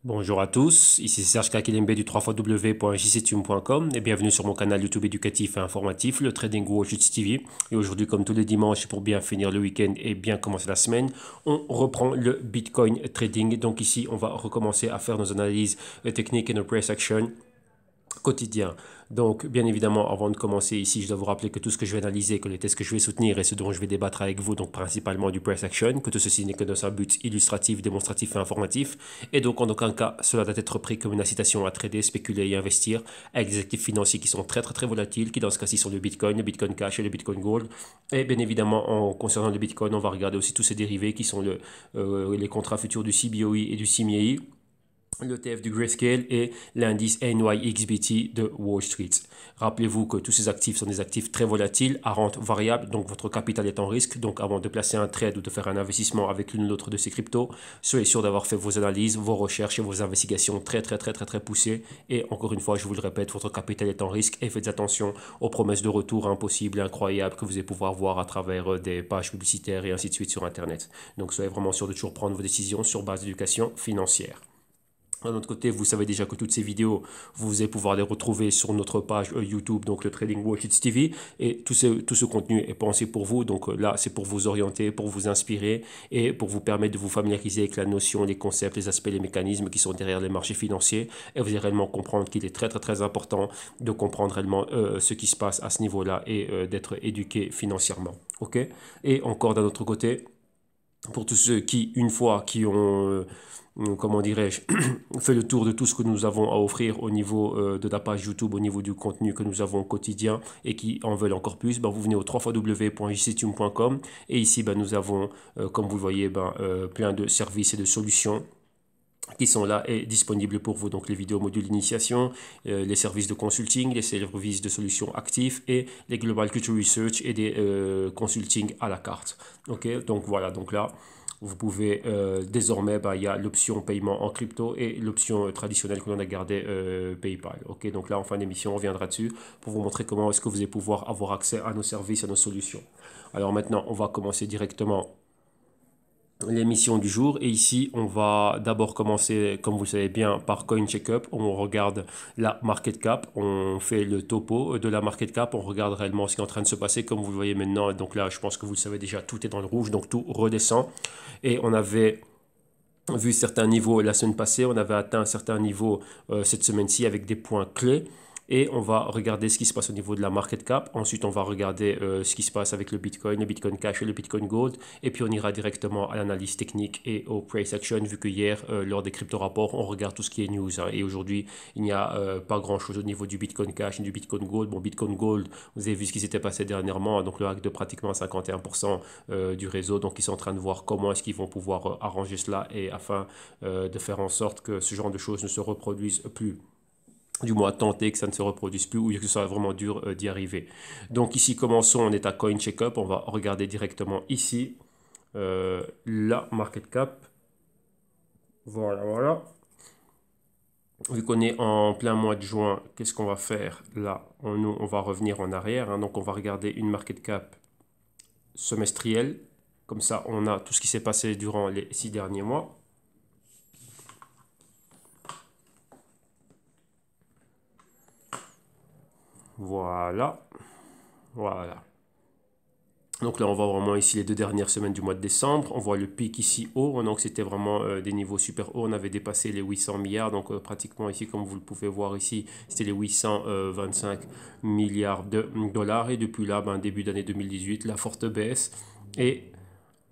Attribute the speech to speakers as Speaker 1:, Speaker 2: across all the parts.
Speaker 1: Bonjour à tous, ici Serge Kakelembe du 3xw.jctum.com et bienvenue sur mon canal YouTube éducatif et informatif, le Trading Watch TV. Et aujourd'hui, comme tous les dimanches, pour bien finir le week-end et bien commencer la semaine, on reprend le Bitcoin trading. Donc ici, on va recommencer à faire nos analyses techniques et nos price action quotidien. Donc, bien évidemment, avant de commencer ici, je dois vous rappeler que tout ce que je vais analyser, que les tests que je vais soutenir et ce dont je vais débattre avec vous, donc principalement du price action, que tout ceci n'est que dans un but illustratif, démonstratif et informatif. Et donc, en aucun cas, cela doit être pris comme une incitation à trader, spéculer et investir avec des actifs financiers qui sont très volatiles, qui dans ce cas-ci sont le Bitcoin Cash et le Bitcoin Gold. Et bien évidemment, en concernant le Bitcoin, on va regarder aussi tous ces dérivés qui sont les contrats futurs du CBOE et du CME, l'ETF du Grayscale et l'indice NYXBT de Wall Street. Rappelez-vous que tous ces actifs sont des actifs très volatiles, à rente variable, donc votre capital est en risque. Donc avant de placer un trade ou de faire un investissement avec l'une ou l'autre de ces cryptos, soyez sûr d'avoir fait vos analyses, vos recherches et vos investigations très poussées. Et encore une fois, je vous le répète, votre capital est en risque et faites attention aux promesses de retour impossibles et incroyables que vous allez pouvoir voir à travers des pages publicitaires et ainsi de suite sur Internet. Donc soyez vraiment sûr de toujours prendre vos décisions sur base d'éducation financière. D'un autre côté, vous savez déjà que toutes ces vidéos, vous allez pouvoir les retrouver sur notre page YouTube, donc le Trading Watch TV. Et tout ce contenu est pensé pour vous. Donc là, c'est pour vous orienter, pour vous inspirer et pour vous permettre de vous familiariser avec la notion, les concepts, les aspects, les mécanismes qui sont derrière les marchés financiers. Et vous allez réellement comprendre qu'il est très important de comprendre réellement ce qui se passe à ce niveau-là et d'être éduqué financièrement. OK? Et encore d'un autre côté, pour tous ceux qui, une fois, qui ont, comment dirais-je, fait le tour de tout ce que nous avons à offrir au niveau de la page YouTube, au niveau du contenu que nous avons au quotidien et qui en veulent encore plus, ben, vous venez au www.jctum.com et ici, ben, nous avons, comme vous le voyez, plein de services et de solutions qui sont là et disponibles pour vous. Donc les vidéos modules d'initiation, les services de consulting, les services de solutions actives et les Global Culture Research et des consulting à la carte. Ok, donc voilà, donc là, vous pouvez désormais, il y a l'option paiement en crypto et l'option traditionnelle que l'on a gardée PayPal. Ok, donc là, en fin d'émission, on reviendra dessus pour vous montrer comment est-ce que vous allez pouvoir avoir accès à nos services, à nos solutions. Alors maintenant, on va commencer directement l'émission du jour. Et ici, on va d'abord commencer, comme vous le savez bien, par Coin Checkup. On regarde la market cap, on fait le topo de la market cap, on regarde réellement ce qui est en train de se passer, comme vous le voyez maintenant. Donc là, je pense que vous le savez déjà, tout est dans le rouge, donc tout redescend. Et on avait vu certains niveaux la semaine passée, on avait atteint certains niveaux cette semaine-ci avec des points clés. Et on va regarder ce qui se passe au niveau de la market cap. Ensuite, on va regarder ce qui se passe avec le Bitcoin Cash et le Bitcoin Gold. Et puis, on ira directement à l'analyse technique et au price action, vu que hier, lors des crypto-rapports, on regarde tout ce qui est news. Hein. Et aujourd'hui, il n'y a pas grand-chose au niveau du Bitcoin Cash ni du Bitcoin Gold. Bon, Bitcoin Gold, vous avez vu ce qui s'était passé dernièrement. Donc, le hack de pratiquement 51% du réseau. Donc, ils sont en train de voir comment est-ce qu'ils vont pouvoir arranger cela et afin de faire en sorte que ce genre de choses ne se reproduisent plus, du moins tenter que ça ne se reproduise plus ou que ce soit vraiment dur d'y arriver. Donc ici, commençons, on est à Coin Checkup, on va regarder directement ici la market cap. Voilà. Vu qu'on est en plein mois de juin, qu'est-ce qu'on va faire là? On va revenir en arrière, hein. Donc on va regarder une market cap semestrielle. Comme ça, on a tout ce qui s'est passé durant les 6 derniers mois. Voilà. Donc là, on voit vraiment ici les 2 dernières semaines du mois de décembre. On voit le pic ici haut. Donc c'était vraiment des niveaux super hauts. On avait dépassé les 800 milliards. Donc pratiquement ici, comme vous le pouvez voir ici, c'était les 825 milliards de dollars. Et depuis là, début d'année 2018, la forte baisse. Et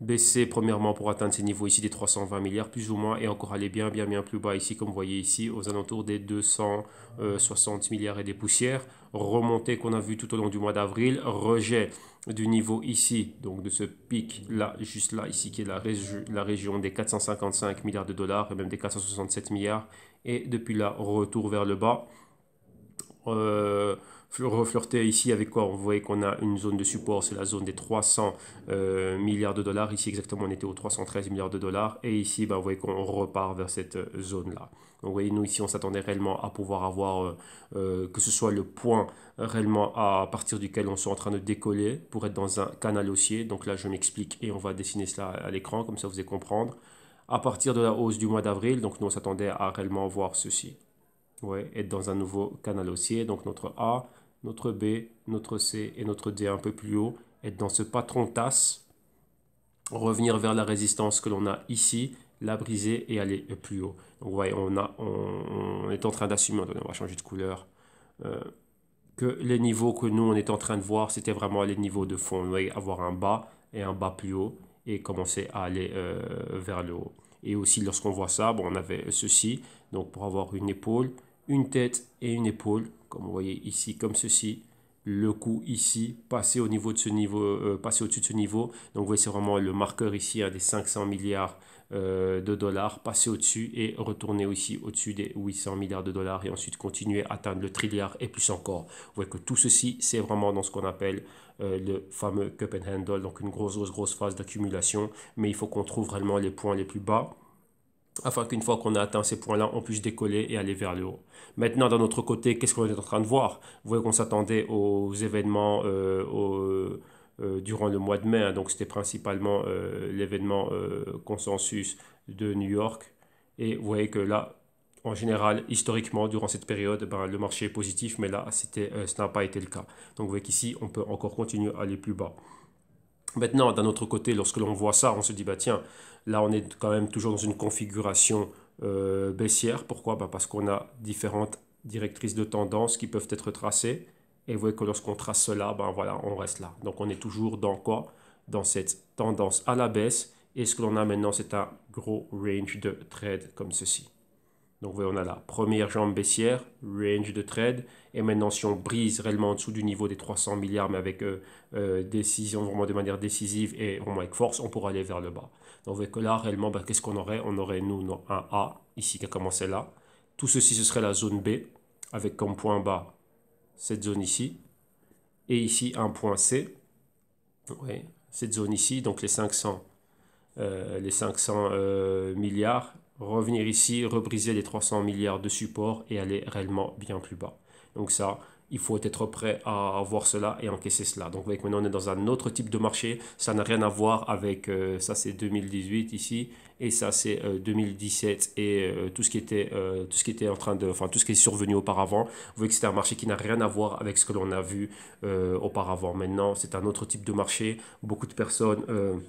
Speaker 1: baisser premièrement pour atteindre ces niveaux ici des 320 milliards plus ou moins et encore aller bien plus bas ici comme vous voyez ici aux alentours des 260 milliards et des poussières. Remontée qu'on a vu tout au long du mois d'avril, rejet du niveau ici, donc de ce pic là, juste là ici qui est la région des 455 milliards de dollars et même des 467 milliards et depuis là retour vers le bas. Reflirter ici avec quoi on voit qu'on a une zone de support, c'est la zone des 300 milliards de dollars. Ici exactement on était aux 313 milliards de dollars et ici vous voyez qu'on repart vers cette zone là. Donc vous voyez nous ici on s'attendait réellement à pouvoir avoir que ce soit le point réellement à partir duquel on soit en train de décoller pour être dans un canal haussier. Donc là je m'explique et on va dessiner cela à l'écran comme ça vous allez comprendre. À partir de la hausse du mois d'avril, donc nous on s'attendait à réellement voir ceci. Ouais, être dans un nouveau canal haussier, donc notre A, notre B, notre C et notre D un peu plus haut, être dans ce patron tasse, revenir vers la résistance que l'on a ici, la briser et aller plus haut. Donc vous voyez, on est en train d'assumer, on va changer de couleur, que les niveaux que nous on est en train de voir, c'était vraiment les niveaux de fond. Vous voyez, avoir un bas et un bas plus haut et commencer à aller vers le haut. Et aussi lorsqu'on voit ça, bon, on avait ceci, donc pour avoir une épaule, une tête et une épaule, comme vous voyez ici, comme ceci, le cou ici, passer au niveau de ce niveau, passer au-dessus de ce niveau. Donc vous voyez, c'est vraiment le marqueur ici des 500 milliards de dollars, passer au-dessus et retourner aussi au-dessus des 800 milliards de dollars et ensuite continuer à atteindre le trilliard et plus encore. Vous voyez que tout ceci, c'est vraiment dans ce qu'on appelle le fameux cup and handle, donc une grosse phase d'accumulation, mais il faut qu'on trouve réellement les points les plus bas afin qu'une fois qu'on a atteint ces points-là, on puisse décoller et aller vers le haut. Maintenant, d'un autre côté, qu'est-ce qu'on est en train de voir? Vous voyez qu'on s'attendait aux événements durant le mois de mai, hein, donc c'était principalement l'événement consensus de New York. Et vous voyez que là, en général, historiquement, durant cette période, ben, le marché est positif, mais là, ce n'a pas été le cas. Donc vous voyez qu'ici, on peut encore continuer à aller plus bas. Maintenant, d'un autre côté, lorsque l'on voit ça, on se dit, bah tiens, là on est quand même toujours dans une configuration baissière. Pourquoi? Bah, parce qu'on a différentes directrices de tendance qui peuvent être tracées. Et vous voyez que lorsqu'on trace cela, ben voilà, on reste là. Donc on est toujours dans quoi? Dans cette tendance à la baisse. Et ce que l'on a maintenant, c'est un gros range de trade comme ceci. Donc, vous voyez, on a la première jambe baissière, range de trade. Et maintenant, si on brise réellement en dessous du niveau des 300 milliards, mais avec décision, vraiment de manière décisive et vraiment avec force, on pourra aller vers le bas. Donc, vous voyez que là, réellement, ben, qu'est-ce qu'on aurait? On aurait, nous, un A, ici, qui a commencé là. Tout ceci, ce serait la zone B, avec comme point bas cette zone ici. Et ici, un point C. Ouais, cette zone ici, donc les 500 milliards, revenir ici, rebriser les 300 milliards de support et aller réellement bien plus bas. Donc ça, il faut être prêt à voir cela et encaisser cela. Donc avec maintenant on est dans un autre type de marché, ça n'a rien à voir avec ça c'est 2018 ici et ça c'est 2017 et tout ce qui était en train de, enfin tout ce qui est survenu auparavant. Vous voyez que c'est un marché qui n'a rien à voir avec ce que l'on a vu auparavant. Maintenant c'est un autre type de marché. Beaucoup de personnes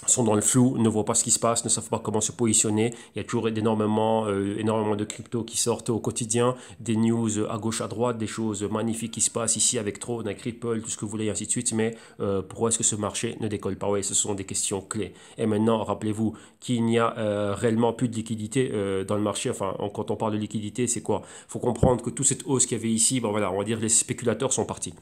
Speaker 1: sont dans le flou, ne voient pas ce qui se passe, ne savent pas comment se positionner. Il y a toujours énormément de cryptos qui sortent au quotidien, des news à gauche, à droite, des choses magnifiques qui se passent ici avec Tron, avec Ripple, tout ce que vous voulez, et ainsi de suite. Mais pourquoi est-ce que ce marché ne décolle pas? Oui, ce sont des questions clés. Et maintenant, rappelez-vous qu'il n'y a réellement plus de liquidité dans le marché. Enfin, quand on parle de liquidité, c'est quoi? Il faut comprendre que toute cette hausse qu'il y avait ici, bon, voilà, on va dire les spéculateurs sont partis.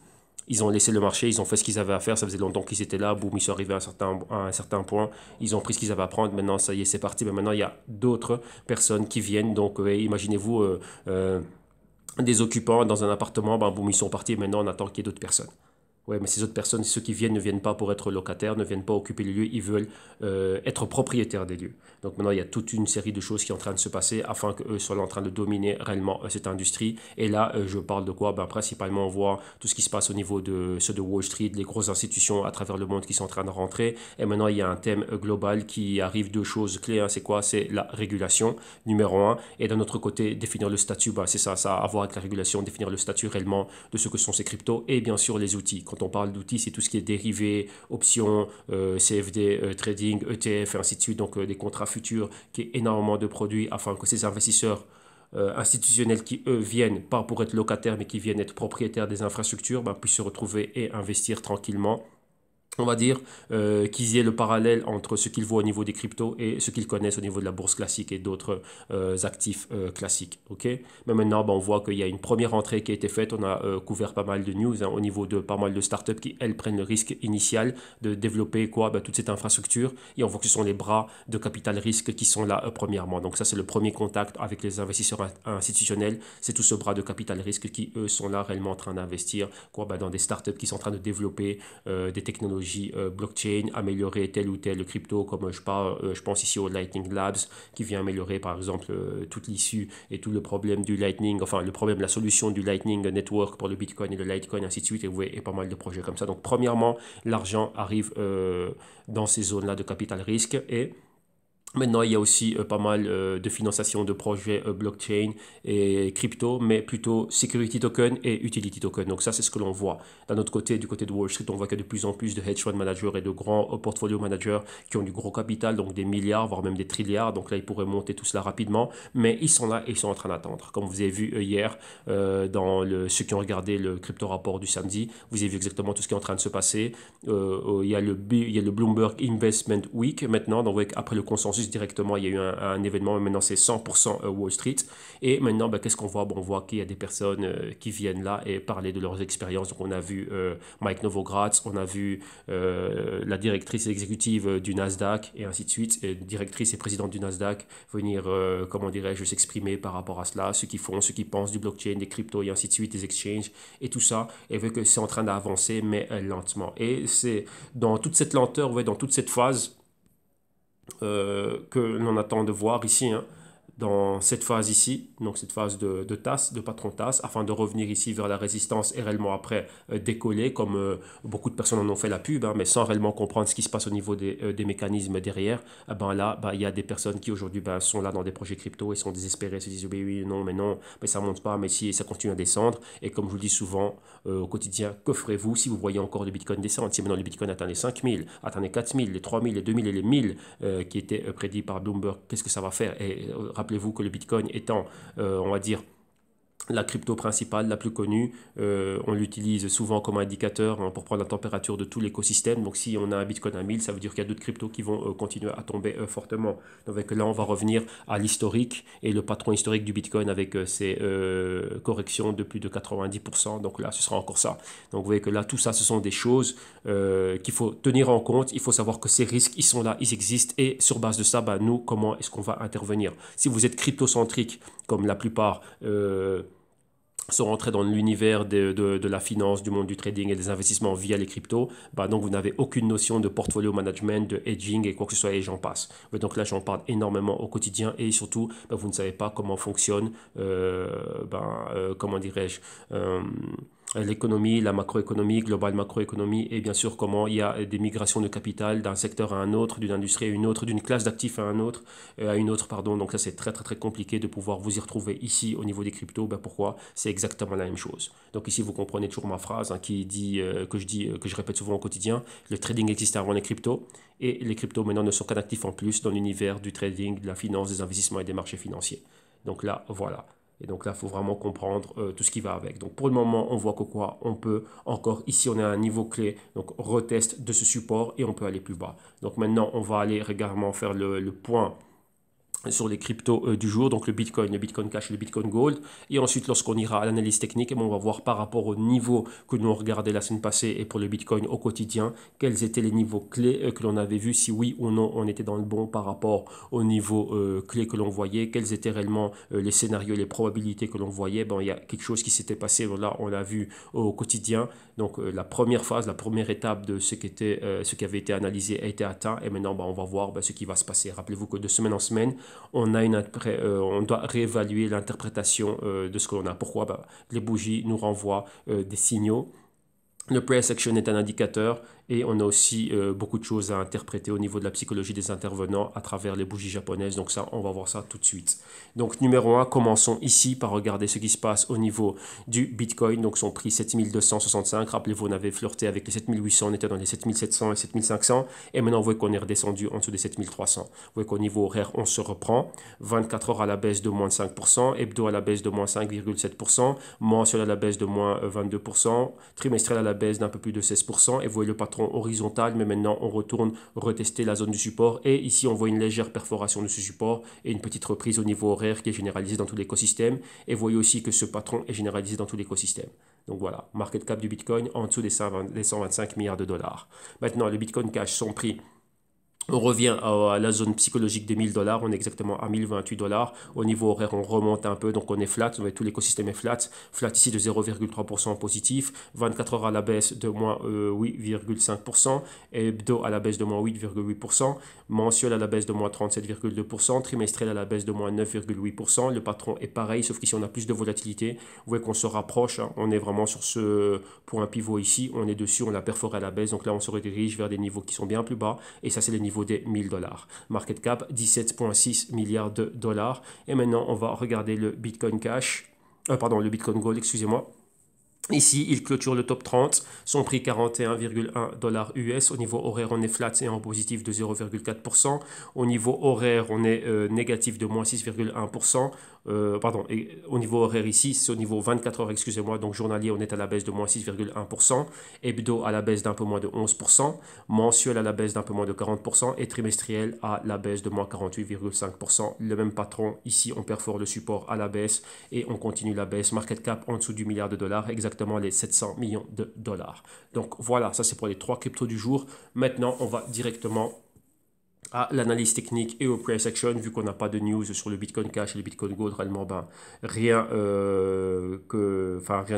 Speaker 1: Ils ont laissé le marché, ils ont fait ce qu'ils avaient à faire, ça faisait longtemps qu'ils étaient là, boum, ils sont arrivés à un certain point, ils ont pris ce qu'ils avaient à prendre, maintenant ça y est, c'est parti, mais maintenant il y a d'autres personnes qui viennent, donc imaginez-vous des occupants dans un appartement, ben, boum, ils sont partis, maintenant on attend qu'il y ait d'autres personnes. Ouais, mais ces autres personnes, ceux qui viennent, ne viennent pas pour être locataires, ne viennent pas occuper les lieux, ils veulent être propriétaires des lieux. Donc maintenant, il y a toute une série de choses qui sont en train de se passer afin qu'eux soient en train de dominer réellement cette industrie. Et là, je parle de quoi? Ben, principalement, on voit tout ce qui se passe au niveau de ceux de Wall Street, les grosses institutions à travers le monde qui sont en train de rentrer. Et maintenant, il y a un thème global qui arrive, deux choses clés. Hein, c'est quoi? C'est la régulation, numéro un. Et d'un autre côté, définir le statut. Ben, c'est ça, ça a à voir avec la régulation, définir le statut réellement de ce que sont ces cryptos. Et bien sûr, les outils. Quand on parle d'outils, c'est tout ce qui est dérivés, options, CFD, trading, ETF, et ainsi de suite, donc des contrats futurs, qui est énormément de produits afin que ces investisseurs institutionnels qui, eux, viennent pas pour être locataires, mais qui viennent être propriétaires des infrastructures, ben, puissent se retrouver et investir tranquillement, on va dire, qu'ils aient le parallèle entre ce qu'ils voient au niveau des cryptos et ce qu'ils connaissent au niveau de la bourse classique et d'autres actifs classiques. Ok. Mais maintenant, ben, on voit qu'il y a une première entrée qui a été faite. On a couvert pas mal de news hein, au niveau de pas mal de startups qui, elles, prennent le risque initial de développer quoi? Ben, toute cette infrastructure. Et on voit que ce sont les bras de capital risque qui sont là premièrement. Donc ça, c'est le premier contact avec les investisseurs institutionnels. C'est tout ce bras de capital risque qui, eux, sont là réellement en train d'investir quoi? Ben, dans des startups qui sont en train de développer des technologies blockchain, améliorer tel ou tel crypto, comme je pense ici au Lightning Labs, qui vient améliorer par exemple toute l'issue et tout le problème du Lightning, enfin le problème, la solution du Lightning Network pour le Bitcoin et le Litecoin, ainsi de suite, et vous voyez, et pas mal de projets comme ça. Donc premièrement, l'argent arrive dans ces zones-là de capital risque et Maintenant, il y a aussi pas mal de financation de projets blockchain et crypto, mais plutôt security token et utility token. Donc ça, c'est ce que l'on voit. D'un autre côté, du côté de Wall Street, on voit qu'il y a de plus en plus de hedge fund managers et de grands portfolio managers qui ont du gros capital, donc des milliards, voire même des trilliards. Donc là, ils pourraient monter tout cela rapidement, mais ils sont là et ils sont en train d'attendre. Comme vous avez vu hier, ceux qui ont regardé le crypto rapport du samedi, vous avez vu exactement tout ce qui est en train de se passer. Il y a le Bloomberg Investment Week maintenant, donc après le consensus directement, il y a eu un événement, mais maintenant c'est 100% Wall Street. Et maintenant, ben, qu'est-ce qu'on voit? Bon, on voit qu'il y a des personnes qui viennent là et parler de leurs expériences. Donc on a vu Mike Novogratz, on a vu la directrice exécutive du Nasdaq et ainsi de suite, et directrice et présidente du Nasdaq venir, comment dirais-je, s'exprimer par rapport à cela, ce qu'ils font, ce qu'ils pensent du blockchain, des cryptos et ainsi de suite, des exchanges et tout ça. Et vu que c'est en train d'avancer, mais lentement. Et c'est dans toute cette lenteur, ouais, dans toute cette phase que l'on attend de voir ici, hein, dans cette phase ici, donc cette phase de tasse, de patron tasse, afin de revenir ici vers la résistance et réellement après décoller, comme beaucoup de personnes en ont fait la pub, hein, mais sans réellement comprendre ce qui se passe au niveau des mécanismes derrière. Ben là, ben, il y a des personnes qui aujourd'hui ben, sont là dans des projets crypto et sont désespérées, se disent oui, oui, non, mais non, mais ça ne monte pas, mais si ça continue à descendre. Et comme je vous le dis souvent au quotidien, que ferez-vous si vous voyez encore le Bitcoin descendre? Si maintenant le Bitcoin atteint les 5000, atteint les 4000, les 3000, les 2000 et les 1000 qui étaient prédits par Bloomberg, qu'est-ce que ça va faire? Et rappelez-vous que le Bitcoin étant, on va dire, la crypto principale, la plus connue, on l'utilise souvent comme indicateur hein, pour prendre la température de tout l'écosystème. Donc si on a un Bitcoin à 1000, ça veut dire qu'il y a d'autres cryptos qui vont continuer à tomber fortement. Donc là, on va revenir à l'historique et le patron historique du Bitcoin avec ses corrections de plus de 90%. Donc là, ce sera encore ça. Donc vous voyez que là, tout ça, ce sont des choses qu'il faut tenir en compte. Il faut savoir que ces risques, ils sont là, ils existent. Et sur base de ça, bah, nous, comment est-ce qu'on va intervenir? Si vous êtes cryptocentrique, comme la plupart sont rentrés dans l'univers de la finance, du monde du trading et des investissements via les cryptos, bah donc vous n'avez aucune notion de portfolio management, de hedging et quoi que ce soit, et j'en passe. Mais donc là, j'en parle énormément au quotidien et surtout, bah, vous ne savez pas comment fonctionne, comment dirais-je, l'économie, la macroéconomie, globale macroéconomie, et bien sûr comment il y a des migrations de capital d'un secteur à un autre, d'une industrie à une autre, d'une classe d'actifs à une autre, pardon. Donc ça c'est très très très compliqué de pouvoir vous y retrouver ici au niveau des cryptos. Ben pourquoi? C'est exactement la même chose. Donc ici vous comprenez toujours ma phrase hein, qui dit que je répète souvent au quotidien. Le trading existait avant les cryptos et les cryptos maintenant ne sont qu'un actif en plus dans l'univers du trading, de la finance, des investissements et des marchés financiers. Donc là voilà. Et donc là, il faut vraiment comprendre tout ce qui va avec. Donc pour le moment, on voit que quoi? On peut encore, ici on est à un niveau clé, donc retest de ce support et on peut aller plus bas. Donc maintenant, on va aller régulièrement faire le point sur les cryptos du jour, donc le Bitcoin Cash et le Bitcoin Gold. Et ensuite, lorsqu'on ira à l'analyse technique, on va voir par rapport au niveau que nous regardé la semaine passée et pour le Bitcoin au quotidien, quels étaient les niveaux clés que l'on avait vus, si oui ou non on était dans le bon par rapport au niveau clés que l'on voyait, quels étaient réellement les scénarios, les probabilités que l'on voyait. Ben, il y a quelque chose qui s'était passé, là on l'a vu au quotidien. Donc la première phase, la première étape de ce qui avait été analysé a été atteint et maintenant ben, on va voir ce qui va se passer. Rappelez-vous que de semaine en semaine, on doit réévaluer l'interprétation de ce que l'on a. Pourquoi? Ben, les bougies nous renvoient des signaux. Le price action est un indicateur et on a aussi beaucoup de choses à interpréter au niveau de la psychologie des intervenants à travers les bougies japonaises. Donc ça, on va voir ça tout de suite. Donc numéro 1, commençons ici par regarder ce qui se passe au niveau du Bitcoin. Donc son prix 7265. Rappelez-vous, on avait flirté avec les 7800, on était dans les 7700 et 7500. Et maintenant, vous voyez qu'on est redescendu en dessous des 7300. Vous voyez qu'au niveau horaire, on se reprend. 24 heures à la baisse de moins de 5%, hebdo à la baisse de moins 5,7%, mensuel à la baisse de moins 22%, trimestriel à la baisse d'un peu plus de 16%. Et vous voyez le patron horizontal, mais maintenant on retourne retester la zone du support. Et ici, on voit une légère perforation de ce support et une petite reprise au niveau horaire qui est généralisée dans tout l'écosystème. Et vous voyez aussi que ce patron est généralisé dans tout l'écosystème. Donc voilà, market cap du Bitcoin en dessous des 125 milliards de dollars. Maintenant, le Bitcoin Cash, son prix. On revient à la zone psychologique des 1000 $, on est exactement à 1028 $. Au niveau horaire, on remonte un peu, donc on est flat, tout l'écosystème est flat. Flat ici de 0,3% positif, 24 heures à la baisse de moins 8,5%, hebdo à la baisse de moins 8,8%, mensuel à la baisse de moins 37,2%, trimestriel à la baisse de moins 9,8%. Le patron est pareil, sauf qu'ici on a plus de volatilité. Vous voyez qu'on se rapproche, hein, on est vraiment sur ce point pivot ici, on est dessus, on l'a perforé à la baisse, donc là on se redirige vers des niveaux qui sont bien plus bas, et ça c'est les niveaux niveau des 1000 dollars. Market cap 17,6 milliards de dollars. Et maintenant, on va regarder le Bitcoin Cash, pardon, le Bitcoin Gold, excusez-moi. Ici, il clôture le top 30, son prix 41,1 $ US. Au niveau horaire, on est flat et en positif de 0,4%. Au niveau horaire, on est négatif de moins 6,1%. Pardon, au niveau horaire ici, c'est au niveau 24 heures, excusez-moi. Donc journalier, on est à la baisse de moins 6,1%. Hebdo à la baisse d'un peu moins de 11%. Mensuel à la baisse d'un peu moins de 40%. Et trimestriel à la baisse de moins 48,5%. Le même patron, ici, on perfore le support à la baisse et on continue la baisse. Market cap en dessous du milliard de dollars, exactement les 700 millions de dollars. Donc voilà, ça c'est pour les 3 cryptos du jour. Maintenant, on va directement à l'analyse technique et au price action. Vu qu'on n'a pas de news sur le Bitcoin Cash et le Bitcoin Gold, réellement, rien, rien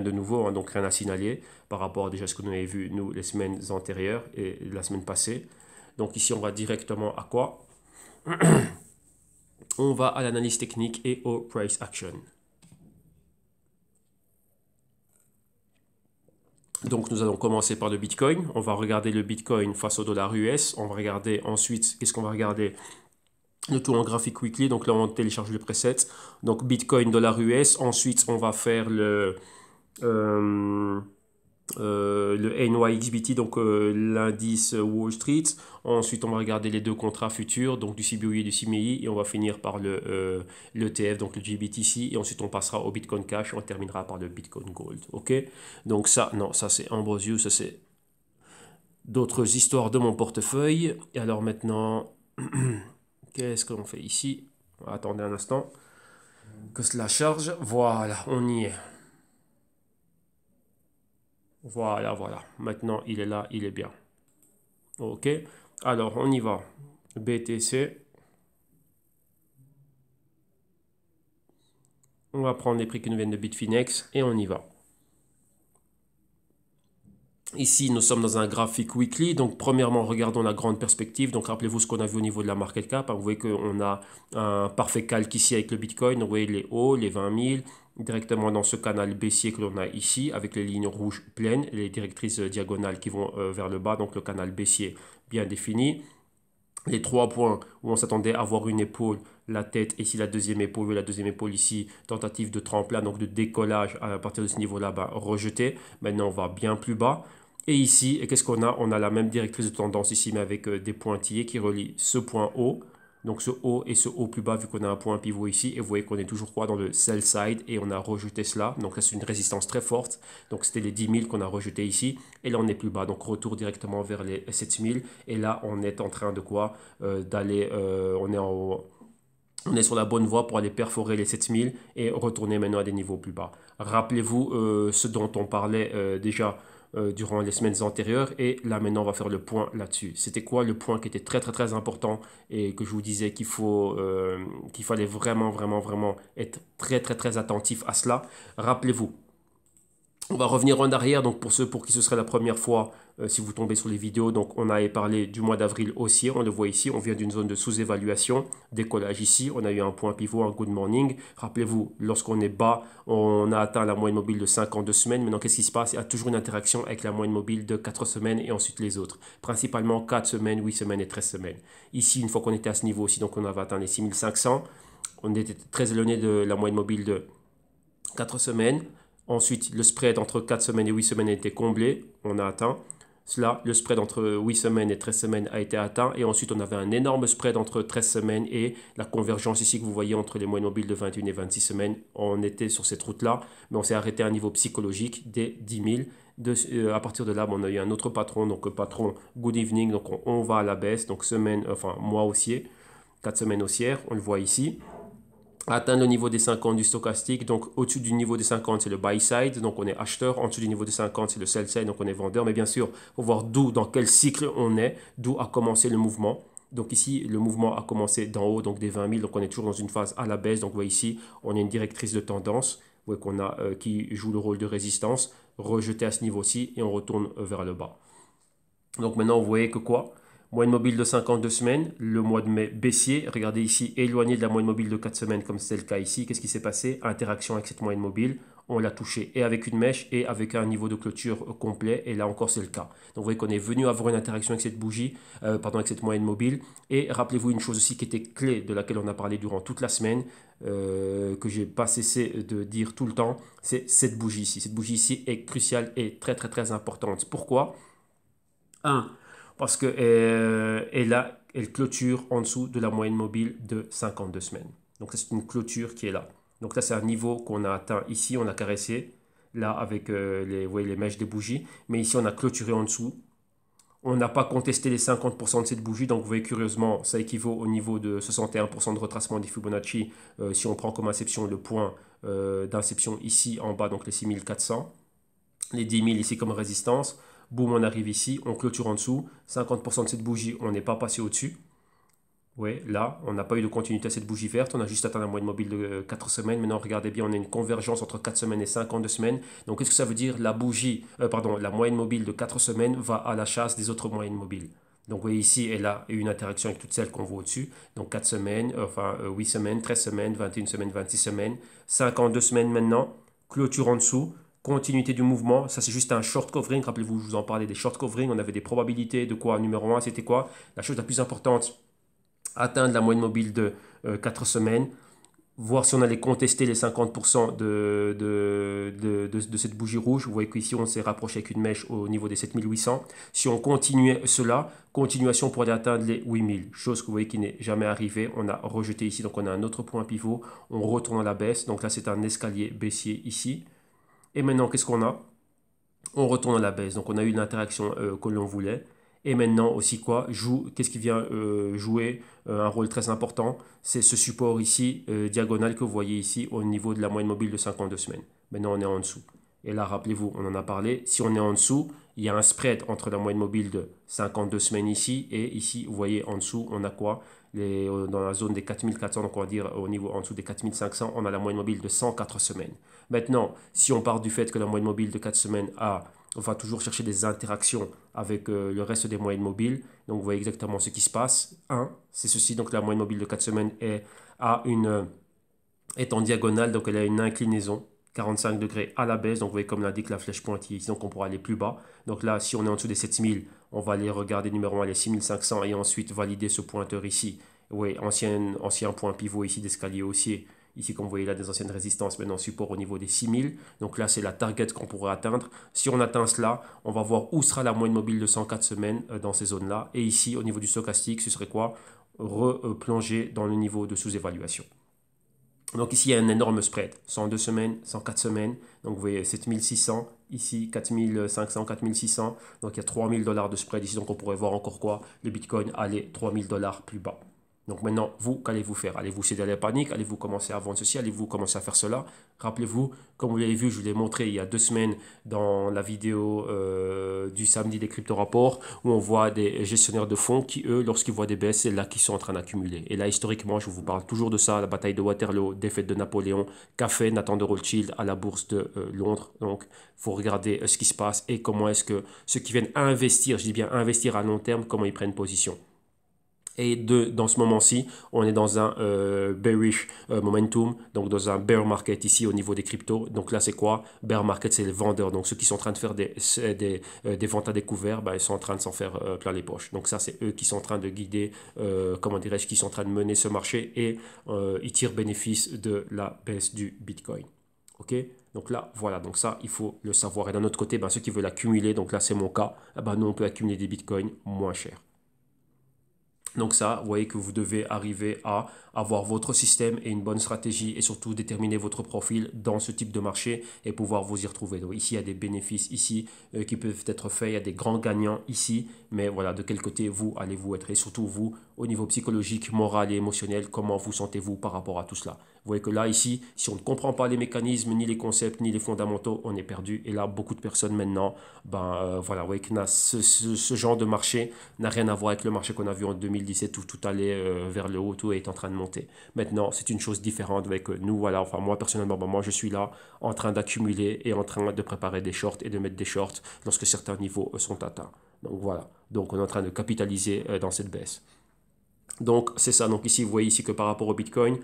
Speaker 1: de nouveau, hein, donc rien à signaler par rapport déjà à ce que nous avons vu nous les semaines antérieures et la semaine passée. Donc ici, on va directement à quoi? On va à l'analyse technique et au price action. Donc nous allons commencer par le Bitcoin. On va regarder le Bitcoin face au dollar US. On va regarder ensuite, qu'est-ce qu'on va regarder? Le tout en graphique weekly. Donc là, on télécharge le preset. Donc Bitcoin, dollar US. Ensuite, on va faire le NYXBT, donc l'indice Wall Street. Ensuite, on va regarder les deux contrats futurs, donc du CBOE et du CME, et on va finir par l'ETF, donc le GBTC, et ensuite on passera au Bitcoin Cash, et on terminera par le Bitcoin Gold. Ok, donc ça, non, ça c'est Ambrosius, ça c'est d'autres histoires de mon portefeuille. Et alors maintenant, qu'est-ce qu'on fait ici? Attendez un instant que cela charge. Voilà, on y est. Voilà. Maintenant, il est là, il est bien. Ok. Alors, on y va. BTC. On va prendre les prix qui nous viennent de Bitfinex et on y va. Ici, nous sommes dans un graphique weekly. Donc, premièrement, regardons la grande perspective. Donc, rappelez-vous ce qu'on a vu au niveau de la market cap. Vous voyez qu'on a un parfait calque ici avec le Bitcoin. Vous voyez les hauts, les 20 000, directement dans ce canal baissier que l'on a ici, avec les lignes rouges pleines, les directrices diagonales qui vont vers le bas. Donc, le canal baissier bien défini. Les 3 points où on s'attendait à avoir une épaule, la tête, ici la deuxième épaule, la deuxième épaule ici, tentative de tremplin, donc de décollage à partir de ce niveau-là, rejeté. Maintenant, on va bien plus bas. Et ici, qu'est-ce qu'on a? On a la même directrice de tendance ici, mais avec des pointillés qui relient ce point haut, donc ce haut et ce haut plus bas, vu qu'on a un point pivot ici. Et vous voyez qu'on est toujours quoi dans le sell side et on a rejeté cela. Donc là, c'est une résistance très forte. Donc c'était les 10 000 qu'on a rejeté ici. Et là, on est plus bas. Donc retour directement vers les 7 000. Et là, on est en train de quoi? D'aller, on est sur la bonne voie pour aller perforer les 7000 et retourner maintenant à des niveaux plus bas. Rappelez-vous ce dont on parlait déjà durant les semaines antérieures et là maintenant on va faire le point là-dessus. C'était quoi le point qui était très important et que je vous disais qu'il fallait vraiment être très attentif à cela. Rappelez-vous. On va revenir en arrière, donc pour ceux pour qui ce serait la première fois, si vous tombez sur les vidéos, donc on avait parlé du mois d'avril haussier, on le voit ici, on vient d'une zone de sous-évaluation, décollage ici, on a eu un point pivot, un good morning. Rappelez-vous, lorsqu'on est bas, on a atteint la moyenne mobile de 52 semaines. Maintenant, qu'est-ce qui se passe? Il y a toujours une interaction avec la moyenne mobile de 4 semaines et ensuite les autres. Principalement 4 semaines, 8 semaines et 13 semaines. Ici, une fois qu'on était à ce niveau aussi, donc on avait atteint les 6500, on était très éloigné de la moyenne mobile de 4 semaines. Ensuite, le spread entre 4 semaines et 8 semaines a été comblé. On a atteint cela. Le spread entre 8 semaines et 13 semaines a été atteint. Et ensuite, on avait un énorme spread entre 13 semaines et la convergence ici que vous voyez entre les moyennes mobiles de 21 et 26 semaines. On était sur cette route-là, mais on s'est arrêté à un niveau psychologique des 10 000. À partir de là, on a eu un autre patron, donc patron good evening. Donc on va à la baisse, donc mois haussier, 4 semaines haussières, on le voit ici. Atteindre le niveau des 50 du stochastique, donc au-dessus du niveau des 50 c'est le buy side, donc on est acheteur, en dessous du niveau des 50 c'est le sell side, donc on est vendeur, mais bien sûr il faut voir dans quel cycle on est, d'où a commencé le mouvement. Donc ici le mouvement a commencé d'en haut, donc des 20 000, donc on est toujours dans une phase à la baisse, donc vous voyez ici on a une directrice de tendance, vous voyez qu'on a qui joue le rôle de résistance, rejeté à ce niveau-ci et on retourne vers le bas. Donc maintenant vous voyez que quoi? Moyenne mobile de 52 semaines, le mois de mai baissier. Regardez ici, éloigné de la moyenne mobile de 4 semaines comme c'est le cas ici. Qu'est-ce qui s'est passé? Interaction avec cette moyenne mobile. On l'a touché et avec une mèche et avec un niveau de clôture complet. Et là encore, c'est le cas. Donc vous voyez qu'on est venu avoir une interaction avec cette bougie, pardon, avec cette moyenne mobile. Et rappelez-vous une chose aussi qui était clé, de laquelle on a parlé durant toute la semaine, que j'ai pas cessé de dire tout le temps, c'est cette bougie ici. Cette bougie ici est cruciale et très très très importante. Pourquoi? Un, parce que elle clôture en dessous de la moyenne mobile de 52 semaines. Donc c'est une clôture qui est là. Donc là c'est un niveau qu'on a atteint ici, on a caressé, là avec vous voyez, les mèches des bougies, mais ici on a clôturé en dessous. On n'a pas contesté les 50% de cette bougie, donc vous voyez curieusement, ça équivaut au niveau de 61% de retracement des Fibonacci, si on prend comme inception le point d'inception ici en bas, donc les 6400, les 10 000 ici comme résistance. Boum, on arrive ici, on clôture en dessous. 50% de cette bougie, on n'est pas passé au-dessus. Oui, là, on n'a pas eu de continuité à cette bougie verte. On a juste atteint la moyenne mobile de 4 semaines. Maintenant, regardez bien, on a une convergence entre 4 semaines et 52 semaines. Donc, qu'est-ce que ça veut dire? La moyenne mobile de 4 semaines va à la chasse des autres moyennes mobiles. Donc, vous voyez ici, elle a eu une interaction avec toutes celles qu'on voit au-dessus. Donc, 4 semaines, 8 semaines, 13 semaines, 21 semaines, 26 semaines, 52 semaines maintenant. Clôture en dessous. Continuité du mouvement, ça c'est juste un short covering. Rappelez-vous, je vous en parlais des short covering. On avait des probabilités de quoi? Numéro 1, c'était quoi? La chose la plus importante, atteindre la moyenne mobile de 4 semaines, voir si on allait contester les 50% de cette bougie rouge. Vous voyez qu'ici, on s'est rapproché avec une mèche au niveau des 7800. Si on continuait cela, continuation pour aller atteindre les 8000, chose que vous voyez qui n'est jamais arrivée. On a rejeté ici, donc on a un autre point pivot. On retourne à la baisse. Donc là, c'est un escalier baissier ici. Et maintenant, qu'est-ce qu'on a? On retourne à la baisse. Donc, on a eu l'interaction que l'on voulait. Et maintenant aussi quoi? Qu'est-ce qui vient jouer un rôle très important? C'est ce support ici, diagonal que vous voyez ici au niveau de la moyenne mobile de 52 semaines. Maintenant, on est en dessous. Et là, rappelez-vous, on en a parlé. Si on est en dessous, il y a un spread entre la moyenne mobile de 52 semaines ici et ici, vous voyez, en dessous, on a quoi? Dans la zone des 4400, donc on va dire au niveau en dessous des 4500, on a la moyenne mobile de 104 semaines. Maintenant, si on part du fait que la moyenne mobile de 4 semaines on va toujours chercher des interactions avec le reste des moyennes mobiles. Donc, vous voyez exactement ce qui se passe. 1, c'est ceci. Donc, la moyenne mobile de 4 semaines est en diagonale. Donc, elle a une inclinaison 45 degrés à la baisse. Donc, vous voyez comme l'indique la flèche pointillée ici. Donc, on pourra aller plus bas. Donc, là, si on est en dessous des 7000, on va aller regarder numéro 1, les 6500 et ensuite valider ce pointeur ici. Oui, ancien point pivot ici d'escalier haussier. Ici, comme vous voyez là, des anciennes résistances, maintenant support au niveau des 6000. Donc là, c'est la target qu'on pourrait atteindre. Si on atteint cela, on va voir où sera la moyenne mobile de 104 semaines dans ces zones-là. Et ici, au niveau du stochastique, ce serait quoi? Replonger dans le niveau de sous-évaluation. Donc ici, il y a un énorme spread. 102 semaines, 104 semaines. Donc vous voyez 7600, ici 4500, 4600. Donc il y a 3000 dollars de spread ici. Donc on pourrait voir encore quoi? Le Bitcoin aller 3000 dollars plus bas. Donc maintenant, vous, qu'allez-vous faire? Allez-vous céder à la panique? Allez-vous commencer à vendre ceci? Allez-vous commencer à faire cela? Rappelez-vous, comme vous l'avez vu, je vous l'ai montré il y a 2 semaines dans la vidéo du samedi des crypto-rapports, où on voit des gestionnaires de fonds qui, eux, lorsqu'ils voient des baisses, c'est là qu'ils sont en train d'accumuler. Et là, historiquement, je vous parle toujours de ça, la bataille de Waterloo, défaite de Napoléon, qu'a fait Nathan de Rothschild à la bourse de Londres. Donc, il faut regarder ce qui se passe et comment est-ce que ceux qui viennent investir, je dis bien investir à long terme, comment ils prennent position. Et dans ce moment-ci, on est dans un bearish momentum, donc dans un bear market ici au niveau des cryptos. Donc là, c'est quoi? Bear market, c'est les vendeurs. Donc ceux qui sont en train de faire des ventes à découvert, ils sont en train de s'en faire plein les poches. Donc ça, c'est eux qui sont en train de guider, comment dirais-je, qui sont en train de mener ce marché et ils tirent bénéfice de la baisse du Bitcoin. Ok? Donc là, voilà, donc ça, il faut le savoir. Et d'un autre côté, ceux qui veulent accumuler, donc là, c'est mon cas, nous, on peut accumuler des Bitcoins moins chers. Donc ça, vous voyez que vous devez arriver à avoir votre système et une bonne stratégie et surtout déterminer votre profil dans ce type de marché et pouvoir vous y retrouver. Donc ici, il y a des bénéfices ici qui peuvent être faits, il y a des grands gagnants ici, mais voilà, de quel côté vous allez-vous être et surtout vous, au niveau psychologique, moral et émotionnel, comment vous sentez-vous par rapport à tout cela. Vous voyez que là, ici, si on ne comprend pas les mécanismes, ni les concepts, ni les fondamentaux, on est perdu. Et là, beaucoup de personnes maintenant, voilà, vous voyez que ce genre de marché n'a rien à voir avec le marché qu'on a vu en 2000 2017 où tout allait vers le haut, tout est en train de monter. Maintenant, c'est une chose différente avec nous, voilà, enfin moi personnellement, moi je suis là en train d'accumuler et en train de préparer des shorts et de mettre des shorts lorsque certains niveaux sont atteints. Donc voilà, donc on est en train de capitaliser dans cette baisse. Donc c'est ça, donc ici vous voyez ici que par rapport au Bitcoin,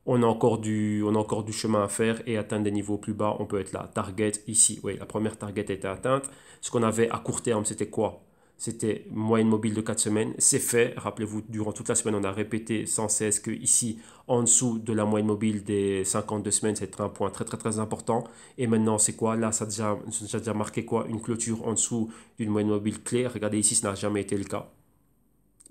Speaker 1: on a encore du chemin à faire et atteindre des niveaux plus bas, on peut être là. Target ici, oui, la première target a été atteinte. Ce qu'on avait à court terme, c'était quoi? C'était moyenne mobile de 4 semaines. C'est fait. Rappelez-vous, durant toute la semaine, on a répété sans cesse que ici, en dessous de la moyenne mobile des 52 semaines, c'est un point très très très important. Et maintenant, c'est quoi? Là, ça a déjà marqué quoi? Une clôture en dessous d'une moyenne mobile clé. Regardez ici, ça n'a jamais été le cas.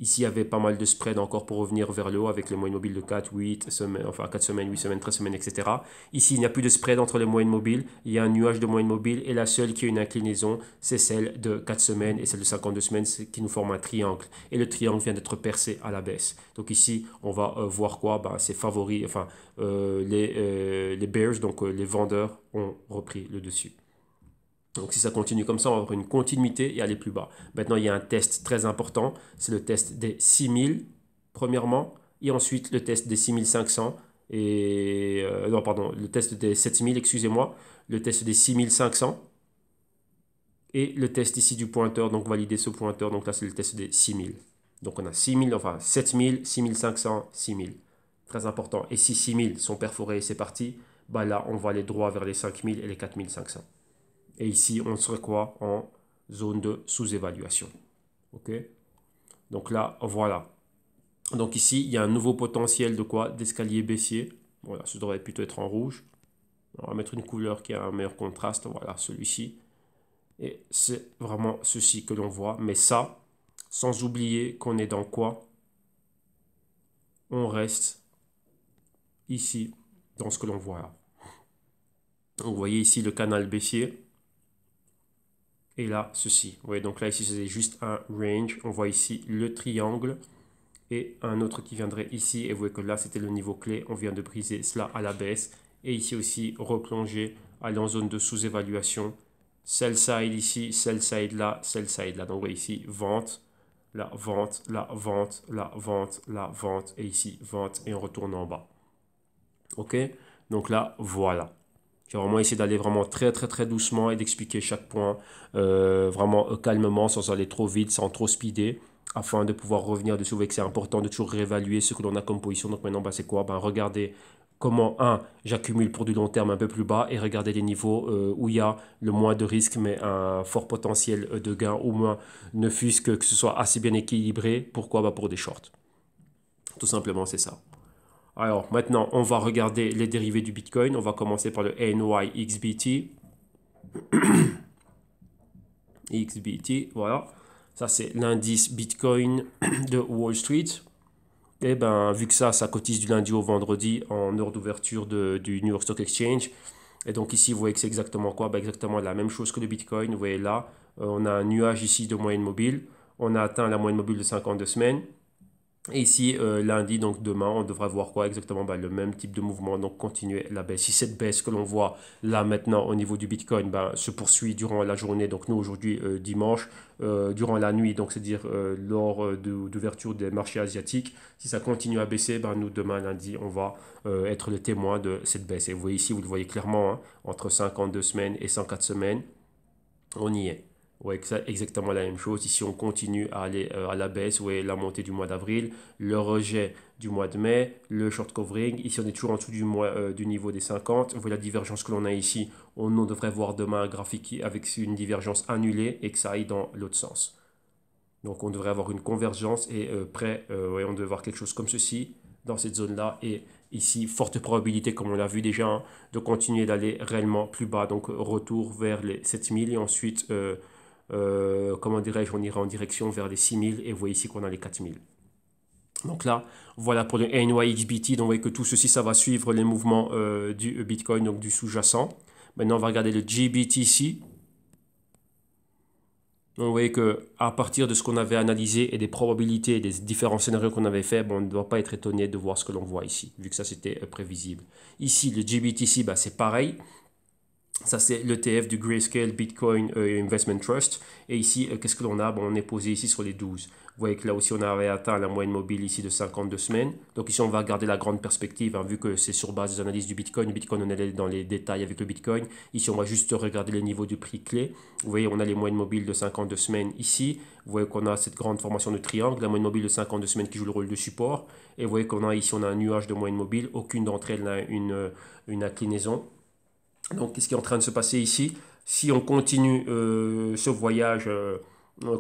Speaker 1: Ici, il y avait pas mal de spread encore pour revenir vers le haut avec les moyennes mobiles de 4, 8 semaines, enfin 4 semaines, 8 semaines, 13 semaines, etc. Ici, il n'y a plus de spread entre les moyennes mobiles. Il y a un nuage de moyennes mobiles et la seule qui a une inclinaison, c'est celle de 4 semaines et celle de 52 semaines qui nous forme un triangle. Et le triangle vient d'être percé à la baisse. Donc ici, on va voir quoi? Ses favoris, enfin les bears, donc les vendeurs, ont repris le dessus. Donc si ça continue comme ça, on va avoir une continuité et aller plus bas. Maintenant, il y a un test très important, c'est le test des 6000, premièrement, et ensuite le test des 6500, et non, pardon, le test des 7000, excusez-moi, le test des 6500, et le test ici du pointeur, donc valider ce pointeur, donc là c'est le test des 6000. Donc on a 6000, enfin 7000, 6500, 6000. Très important. Et si 6000 sont perforés et c'est parti, bah là on va aller droit vers les 5000 et les 4500. Et ici, on serait quoi? En zone de sous-évaluation. OK? Donc là, voilà. Donc ici, il y a un nouveau potentiel de quoi? D'escalier baissier. Voilà, ce devrait plutôt être en rouge. On va mettre une couleur qui a un meilleur contraste. Voilà, celui-ci. Et c'est vraiment ceci que l'on voit. Mais ça, sans oublier qu'on est dans quoi? On reste ici, dans ce que l'on voit là. Donc, vous voyez ici le canal baissier. Et là, ceci. Vous voyez, donc là, ici, c'est juste un range. On voit ici le triangle et un autre qui viendrait ici. Et vous voyez que là, c'était le niveau clé. On vient de briser cela à la baisse. Et ici aussi, replonger, aller en zone de sous-évaluation. Sell side ici, sell side là, sell side là. Donc, vous voyez ici, vente, la vente, la vente, la vente, la vente. Et ici, vente. Et on retourne en bas. OK? Donc là, voilà. J'ai vraiment essayé d'aller vraiment très très très doucement et d'expliquer chaque point vraiment calmement, sans aller trop vite, sans trop speeder, afin de pouvoir revenir dessus. Vous voyez que c'est important de toujours réévaluer ce que l'on a comme position. Donc maintenant, c'est quoi? Regardez comment, j'accumule pour du long terme un peu plus bas et regardez les niveaux où il y a le moins de risque mais un fort potentiel de gain, au moins ne fût-ce que ce soit assez bien équilibré. Pourquoi? Pour des shorts. Tout simplement, c'est ça. Alors maintenant, on va regarder les dérivés du Bitcoin. On va commencer par le NYXBT. XBT, voilà. Ça, c'est l'indice Bitcoin de Wall Street. Et vu que ça cotise du lundi au vendredi en heure d'ouverture du New York Stock Exchange. Et donc ici, vous voyez que c'est exactement quoi? Exactement la même chose que le Bitcoin. Vous voyez là, on a un nuage ici de moyenne mobile. On a atteint la moyenne mobile de 52 semaines. Et ici, lundi, donc demain, on devrait voir quoi exactement? Le même type de mouvement, donc continuer la baisse. Si cette baisse que l'on voit là maintenant au niveau du Bitcoin se poursuit durant la journée, donc nous aujourd'hui dimanche, durant la nuit, donc c'est-à-dire lors d'ouverture des marchés asiatiques, si ça continue à baisser, nous demain lundi, on va être le témoin de cette baisse. Et vous voyez ici, vous le voyez clairement, entre 52 semaines et 104 semaines, on y est. Ouais, exactement la même chose. Ici, on continue à aller à la baisse. Vous voyez la montée du mois d'avril, le rejet du mois de mai, le short covering. Ici, on est toujours en dessous du niveau des 50. Vous voyez la divergence que l'on a ici. On devrait voir demain un graphique avec une divergence annulée et que ça aille dans l'autre sens. Donc, on devrait avoir une convergence et on devrait voir quelque chose comme ceci dans cette zone-là. Et ici, forte probabilité, comme on l'a vu déjà, de continuer d'aller réellement plus bas. Donc, retour vers les 7000 et ensuite... comment dirais-je, on ira en direction vers les 6000 et vous voyez ici qu'on a les 4000. Donc là, voilà pour le NYXBT. Donc vous voyez que tout ceci, ça va suivre les mouvements du Bitcoin, donc du sous-jacent. Maintenant, on va regarder le GBTC. Donc vous voyez qu'à partir de ce qu'on avait analysé et des probabilités et des différents scénarios qu'on avait fait, on ne doit pas être étonné de voir ce que l'on voit ici, vu que ça c'était prévisible. Ici, le GBTC, c'est pareil. Ça, c'est l'ETF du Grayscale Bitcoin Investment Trust. Et ici, qu'est-ce que l'on a? On est posé ici sur les 12. voyez que là aussi, on avait atteint la moyenne mobile ici de 52 semaines. Donc ici, on va regarder la grande perspective, hein, vu que c'est sur base des analyses du Bitcoin. Le Bitcoin, on est dans les détails avec le Bitcoin. Ici, on va juste regarder les niveaux du prix clé. Vous voyez, on a les moyennes mobiles de 52 semaines ici. Vous voyez qu'on a cette grande formation de triangle, la moyenne mobile de 52 semaines qui joue le rôle de support. Et vous voyez qu'on a ici, on a un nuage de moyenne mobile. Aucune d'entre elles n'a une inclinaison. Donc, qu'est-ce qui est en train de se passer ici? Si on continue ce voyage,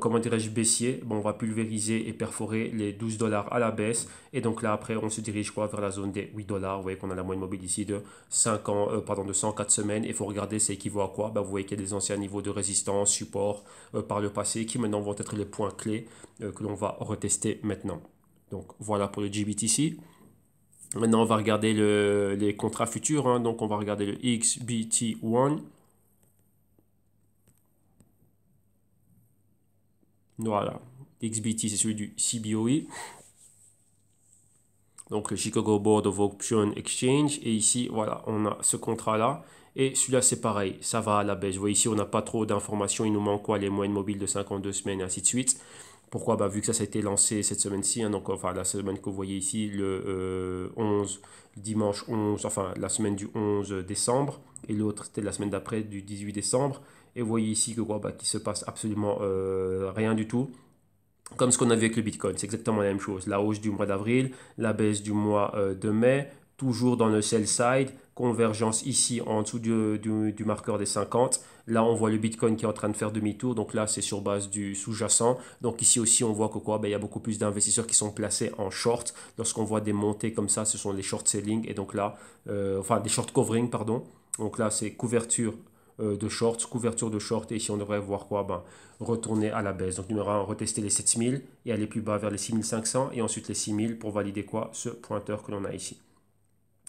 Speaker 1: comment dirais-je, baissier, bon, on va pulvériser et perforer les 12 dollars à la baisse. Et donc là, après, on se dirige quoi, vers la zone des 8 dollars. Vous voyez qu'on a la moyenne mobile ici de, 5 ans, de 104 semaines. Il faut regarder, c'est équivaut à quoi? Ben, vous voyez qu'il y a des anciens niveaux de résistance, support par le passé, qui maintenant vont être les points clés que l'on va retester maintenant. Donc, voilà pour le GBTC. Maintenant, on va regarder les contrats futurs, hein. Donc, on va regarder le XBT1. Voilà. XBT, c'est celui du CBOE. Donc, le Chicago Board of Option Exchange. Et ici, voilà, on a ce contrat-là. Et celui-là, c'est pareil. Ça va à la baisse. Vous voyez ici, on n'a pas trop d'informations. Il nous manque quoi? Les moyennes mobiles de 52 semaines et ainsi de suite. Pourquoi? Bah, vu que ça a été lancé cette semaine-ci, hein, donc enfin la semaine que vous voyez ici, le 11, dimanche 11, enfin la semaine du 11 décembre, et l'autre c'était la semaine d'après du 18 décembre, et vous voyez ici que quoi, bah, qu'il se passe absolument rien du tout. Comme ce qu'on a vu avec le Bitcoin, c'est exactement la même chose. La hausse du mois d'avril, la baisse du mois de mai, toujours dans le sell side, convergence ici en dessous du marqueur des 50. Là, on voit le Bitcoin qui est en train de faire demi-tour. Donc là, c'est sur base du sous-jacent. Donc ici aussi, on voit que quoi, ben, il y a beaucoup plus d'investisseurs qui sont placés en short. Lorsqu'on voit des montées comme ça, ce sont les short selling. Et donc là, enfin des short covering, pardon. Donc là, c'est couverture de shorts, couverture de short. Et ici, on devrait voir quoi, ben, retourner à la baisse. Donc numéro 1, retester les 7000 et aller plus bas vers les 6500 et ensuite les 6000 pour valider quoi, ce pointeur que l'on a ici.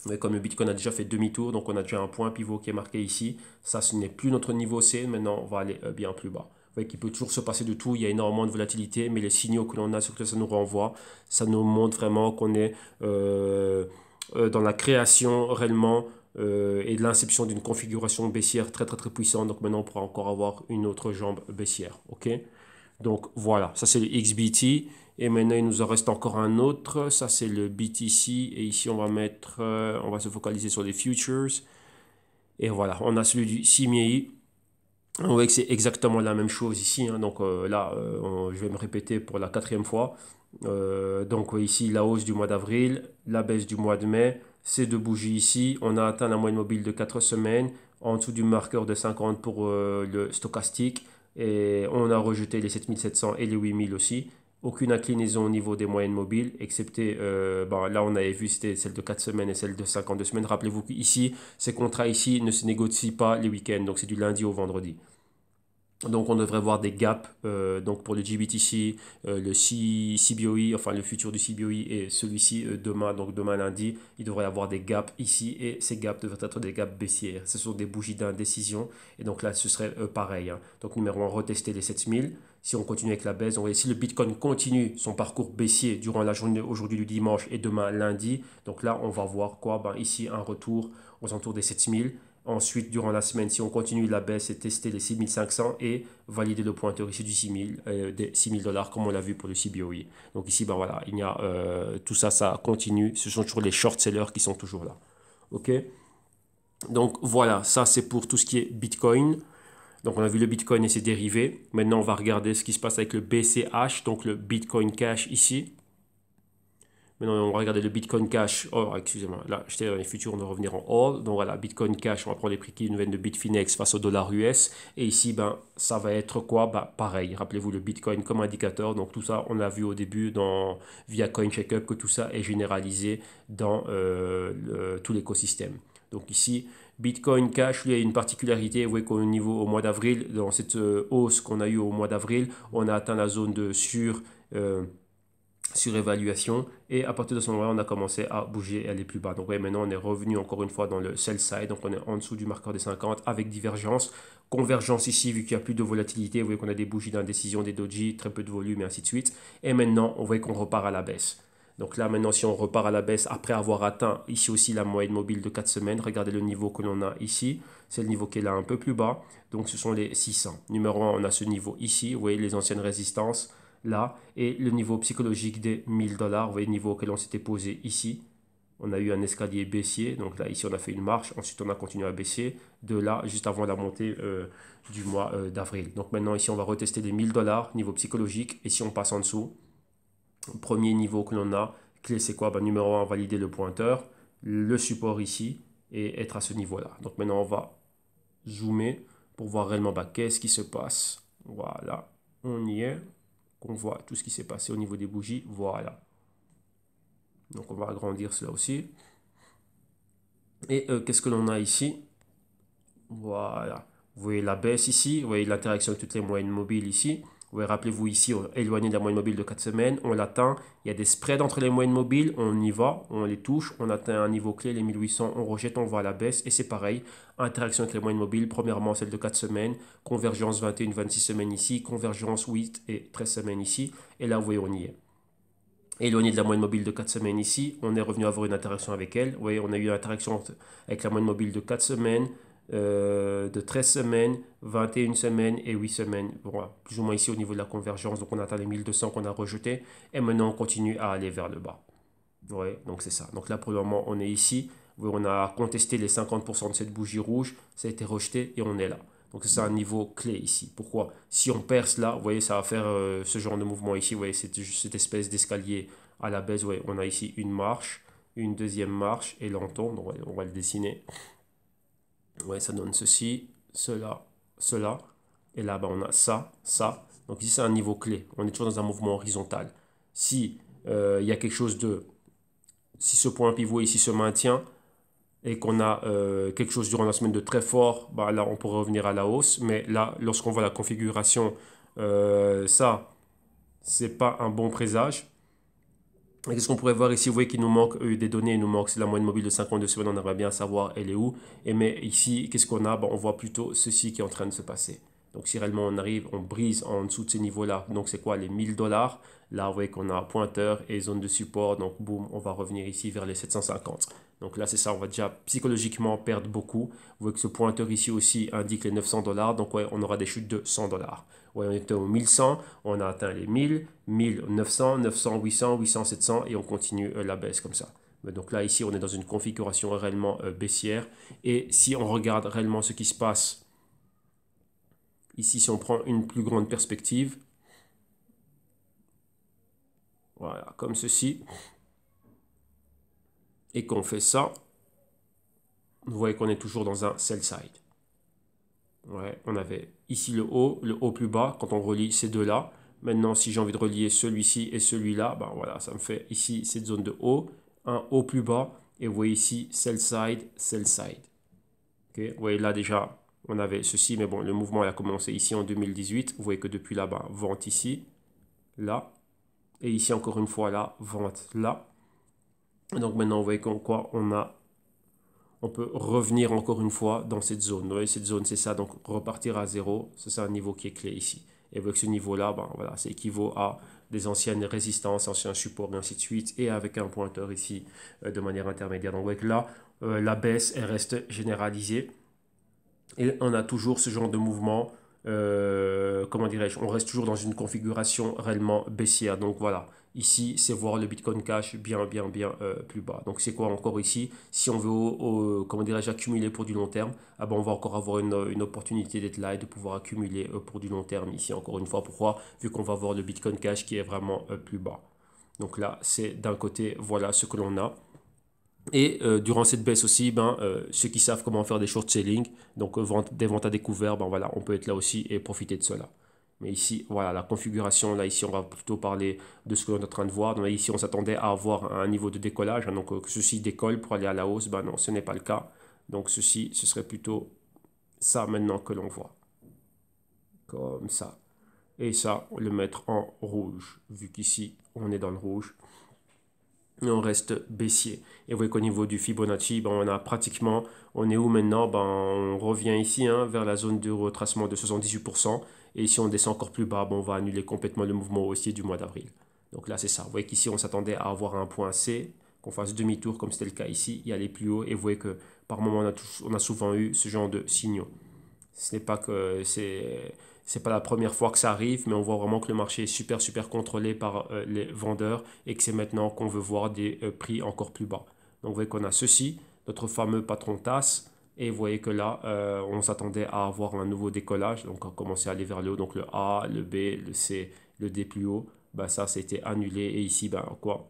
Speaker 1: Mais comme le Bitcoin a déjà fait demi-tour, donc on a déjà un point pivot qui est marqué ici. Ça, ce n'est plus notre niveau C. Maintenant, on va aller bien plus bas. Vous voyez qu'il peut toujours se passer de tout. Il y a énormément de volatilité, mais les signaux que l'on a, ce que ça nous renvoie, ça nous montre vraiment qu'on est dans la création réellement et de l'inception d'une configuration baissière très très très puissante. Donc maintenant, on pourra encore avoir une autre jambe baissière. Ok? Donc voilà, ça c'est le XBT. Et maintenant, il nous en reste encore un autre. Ça, c'est le BTC. Et ici, on va mettre, on va se focaliser sur les futures. Et voilà, on a celui du CME. On voit que c'est exactement la même chose ici, hein. Donc là, je vais me répéter pour la quatrième fois. Donc ici, la hausse du mois d'avril, la baisse du mois de mai. Ces deux bougies ici, on a atteint la moyenne mobile de 4 semaines, en dessous du marqueur de 50 pour le stochastique. Et on a rejeté les 7700 et les 8000 aussi. Aucune inclinaison au niveau des moyennes mobiles, excepté, là on avait vu c'était celle de 4 semaines et celle de 52 semaines. Rappelez-vous qu'ici, ces contrats ici ne se négocient pas les week-ends, donc c'est du lundi au vendredi. Donc on devrait voir des gaps donc pour le GBTC, le CBOE, enfin le futur du CBOE et celui-ci demain, donc demain lundi, il devrait y avoir des gaps ici et ces gaps devraient être des gaps baissiers. Ce sont des bougies d'indécision et donc là ce serait pareil, hein. Donc numéro 1, retester les 7000. Si on continue avec la baisse, on voit si le Bitcoin continue son parcours baissier durant la journée aujourd'hui du dimanche et demain lundi, donc là on va voir quoi, ici un retour aux alentours des 7000. Ensuite, durant la semaine, si on continue la baisse et tester les 6500 et valider le pointeur ici du 6000, des 6000 dollars comme on l'a vu pour le CBOE. Donc ici, voilà, il y a tout ça, ça continue. Ce sont toujours les short sellers qui sont toujours là. Ok. Donc voilà, ça c'est pour tout ce qui est Bitcoin. Donc on a vu le Bitcoin et ses dérivés. Maintenant, on va regarder ce qui se passe avec le BCH, donc le Bitcoin Cash ici. Maintenant, on va regarder le Bitcoin Cash. Oh, excusez-moi. Là, j'étais dans les futurs, on va revenir en all. Donc voilà, Bitcoin Cash, on va prendre les prix qui nous viennent de Bitfinex face au dollar US. Et ici, ça va être quoi? Pareil. Rappelez-vous le Bitcoin comme indicateur. Donc tout ça, on a vu au début via CoinCheckup que tout ça est généralisé dans tout l'écosystème. Donc ici, Bitcoin Cash, lui, a une particularité. Vous voyez qu'au niveau au mois d'avril, dans cette hausse qu'on a eue au mois d'avril, on a atteint la zone de surévaluation et à partir de ce moment-là on a commencé à bouger et aller plus bas. Donc maintenant on est revenu encore une fois dans le sell side, donc on est en dessous du marqueur des 50 avec divergence, convergence ici vu qu'il n'y a plus de volatilité. Vous voyez qu'on a des bougies d'indécision, des doji, très peu de volume et ainsi de suite. Et maintenant on voit qu'on repart à la baisse. Donc là maintenant si on repart à la baisse après avoir atteint ici aussi la moyenne mobile de 4 semaines, regardez le niveau que l'on a ici, c'est le niveau qui est là un peu plus bas, donc ce sont les 600. Numéro 1, on a ce niveau ici, vous voyez les anciennes résistances. là. Et le niveau psychologique des 1000 $, vous voyez le niveau auquel on s'était posé ici. On a eu un escalier baissier, donc là ici on a fait une marche, ensuite on a continué à baisser, de là juste avant la montée du mois d'avril. Donc maintenant ici on va retester les 1000 $, niveau psychologique, et si on passe en dessous, premier niveau que l'on a, clé c'est quoi? Numéro 1, valider le pointeur, le support ici, et être à ce niveau-là. Donc maintenant on va zoomer pour voir réellement qu'est-ce qui se passe. Voilà, on y est, on voit tout ce qui s'est passé au niveau des bougies, voilà. Donc on va agrandir cela aussi. Et qu'est-ce que l'on a ici? Voilà. Vous voyez la baisse ici. Vous voyez l'interaction avec toutes les moyennes mobiles ici. Vous voyez, rappelez-vous ici, éloigné de la moyenne mobile de 4 semaines. On l'atteint. Il y a des spreads entre les moyennes mobiles. On y va. On les touche. On atteint un niveau clé, les 1800. On rejette. On va à la baisse. Et c'est pareil. Interaction avec les moyennes mobiles. Premièrement, celle de 4 semaines. Convergence 21, 26 semaines ici. Convergence 8 et 13 semaines ici. Et là, vous voyez, on y est. Éloigné de la moyenne mobile de 4 semaines ici, on est revenu avoir une interaction avec elle. Vous voyez, on a eu une interaction avec la moyenne mobile de 4 semaines, de 13 semaines, 21 semaines et 8 semaines. Voilà, plus ou moins ici au niveau de la convergence. Donc on atteint les 1200 qu'on a rejetés. Et maintenant on continue à aller vers le bas. Ouais, donc c'est ça. Donc là pour le moment on est ici. Vous voyez, on a contesté les 50% de cette bougie rouge. Ça a été rejeté et on est là. Donc c'est un niveau clé ici. Pourquoi? Si on perce là, vous voyez, ça va faire ce genre de mouvement ici. Vous voyez, cette espèce d'escalier à la baisse. Vous voyez, on a ici une marche, une deuxième marche et là on tombe. Donc on va le dessiner. Ouais, ça donne ceci, cela, cela. Et là, on a ça, ça. Donc ici, c'est un niveau clé. On est toujours dans un mouvement horizontal. Si il y a quelque chose de... Si ce point pivot ici se maintient, et qu'on a quelque chose durant la semaine de très fort, là on pourrait revenir à la hausse. Mais là, lorsqu'on voit la configuration, ça, c'est pas un bon présage. Et qu'est-ce qu'on pourrait voir ici? Vous voyez qu'il nous manque des données, il nous manque la moyenne mobile de 52 semaines, on aimerait bien savoir elle est où. Et mais ici, qu'est-ce qu'on a? On voit plutôt ceci qui est en train de se passer. Donc si réellement on arrive, on brise en dessous de ces niveaux-là. Donc c'est quoi? Les 1000 $. Là, vous voyez qu'on a pointeur et zone de support. Donc boum, on va revenir ici vers les 750. Donc là, c'est ça, on va déjà psychologiquement perdre beaucoup. Vous voyez que ce pointeur ici aussi indique les 900 $. Donc ouais, on aura des chutes de 100 $. Ouais, on était au 1100, on a atteint les 1000, 1000, 900, 900, 800, 800, 700 et on continue la baisse comme ça. Donc là, ici, on est dans une configuration réellement baissière. Et si on regarde réellement ce qui se passe, ici, si on prend une plus grande perspective, voilà, comme ceci, et qu'on fait ça, vous voyez qu'on est toujours dans un sell side. Ouais, on avait ici le haut plus bas, quand on relie ces deux-là. Maintenant, si j'ai envie de relier celui-ci et celui-là, voilà, ça me fait ici cette zone de haut, un haut plus bas, et vous voyez ici sell side, sell side. Okay. Vous voyez là déjà, on avait ceci, mais bon, le mouvement a commencé ici en 2018. Vous voyez que depuis là, vente ici, là, et ici encore une fois là, vente là. Et donc maintenant, vous voyez qu'en quoi on peut revenir encore une fois dans cette zone. Vous voyez, cette zone, c'est ça, donc repartir à zéro, c'est un niveau qui est clé ici. Et avec ce niveau-là, voilà, ça équivaut à des anciennes résistances, anciens supports, et ainsi de suite, et avec un pointeur ici de manière intermédiaire. Donc, vous voyez que là, la baisse, elle reste généralisée. Et on a toujours ce genre de mouvement, comment dirais-je, on reste toujours dans une configuration réellement baissière. Donc voilà, ici, c'est voir le Bitcoin Cash bien plus bas. Donc c'est quoi encore ici? Si on veut, comment dirais-je, accumuler pour du long terme, on va encore avoir une opportunité d'être là et de pouvoir accumuler pour du long terme ici. Encore une fois, pourquoi? Vu qu'on va voir le Bitcoin Cash qui est vraiment plus bas. Donc là, c'est d'un côté, voilà ce que l'on a. Et durant cette baisse aussi, ceux qui savent comment faire des short selling, donc des ventes à découvert, voilà, on peut être là aussi et profiter de cela. Mais ici, voilà, la configuration, là, ici, on va plutôt parler de ce que l'on est en train de voir. Donc, ici, on s'attendait à avoir un niveau de décollage, donc que ceci décolle pour aller à la hausse. Non, ce n'est pas le cas. Donc, ceci, ce serait plutôt ça maintenant que l'on voit. Comme ça. Et ça, on le mettre en rouge, vu qu'ici, on est dans le rouge. Et on reste baissier. Et vous voyez qu'au niveau du Fibonacci, on a pratiquement, on est où maintenant? On revient ici vers la zone de retracement de 78%. Et ici, on descend encore plus bas, on va annuler complètement le mouvement haussier du mois d'avril. Donc là, c'est ça. Vous voyez qu'ici, on s'attendait à avoir un point C, qu'on fasse demi-tour comme c'était le cas ici, y aller plus haut. Et vous voyez que par moment, on a souvent eu ce genre de signaux. Ce n'est pas que c'est pas la première fois que ça arrive, mais on voit vraiment que le marché est super super contrôlé par les vendeurs et que c'est maintenant qu'on veut voir des prix encore plus bas. Donc vous voyez qu'on a ceci, notre fameux patron TAS, et vous voyez que là, on s'attendait à avoir un nouveau décollage, donc on a commencé à aller vers le haut, donc le A, le B, le C, le D plus haut, bah ça, a été annulé, et ici, ben quoi,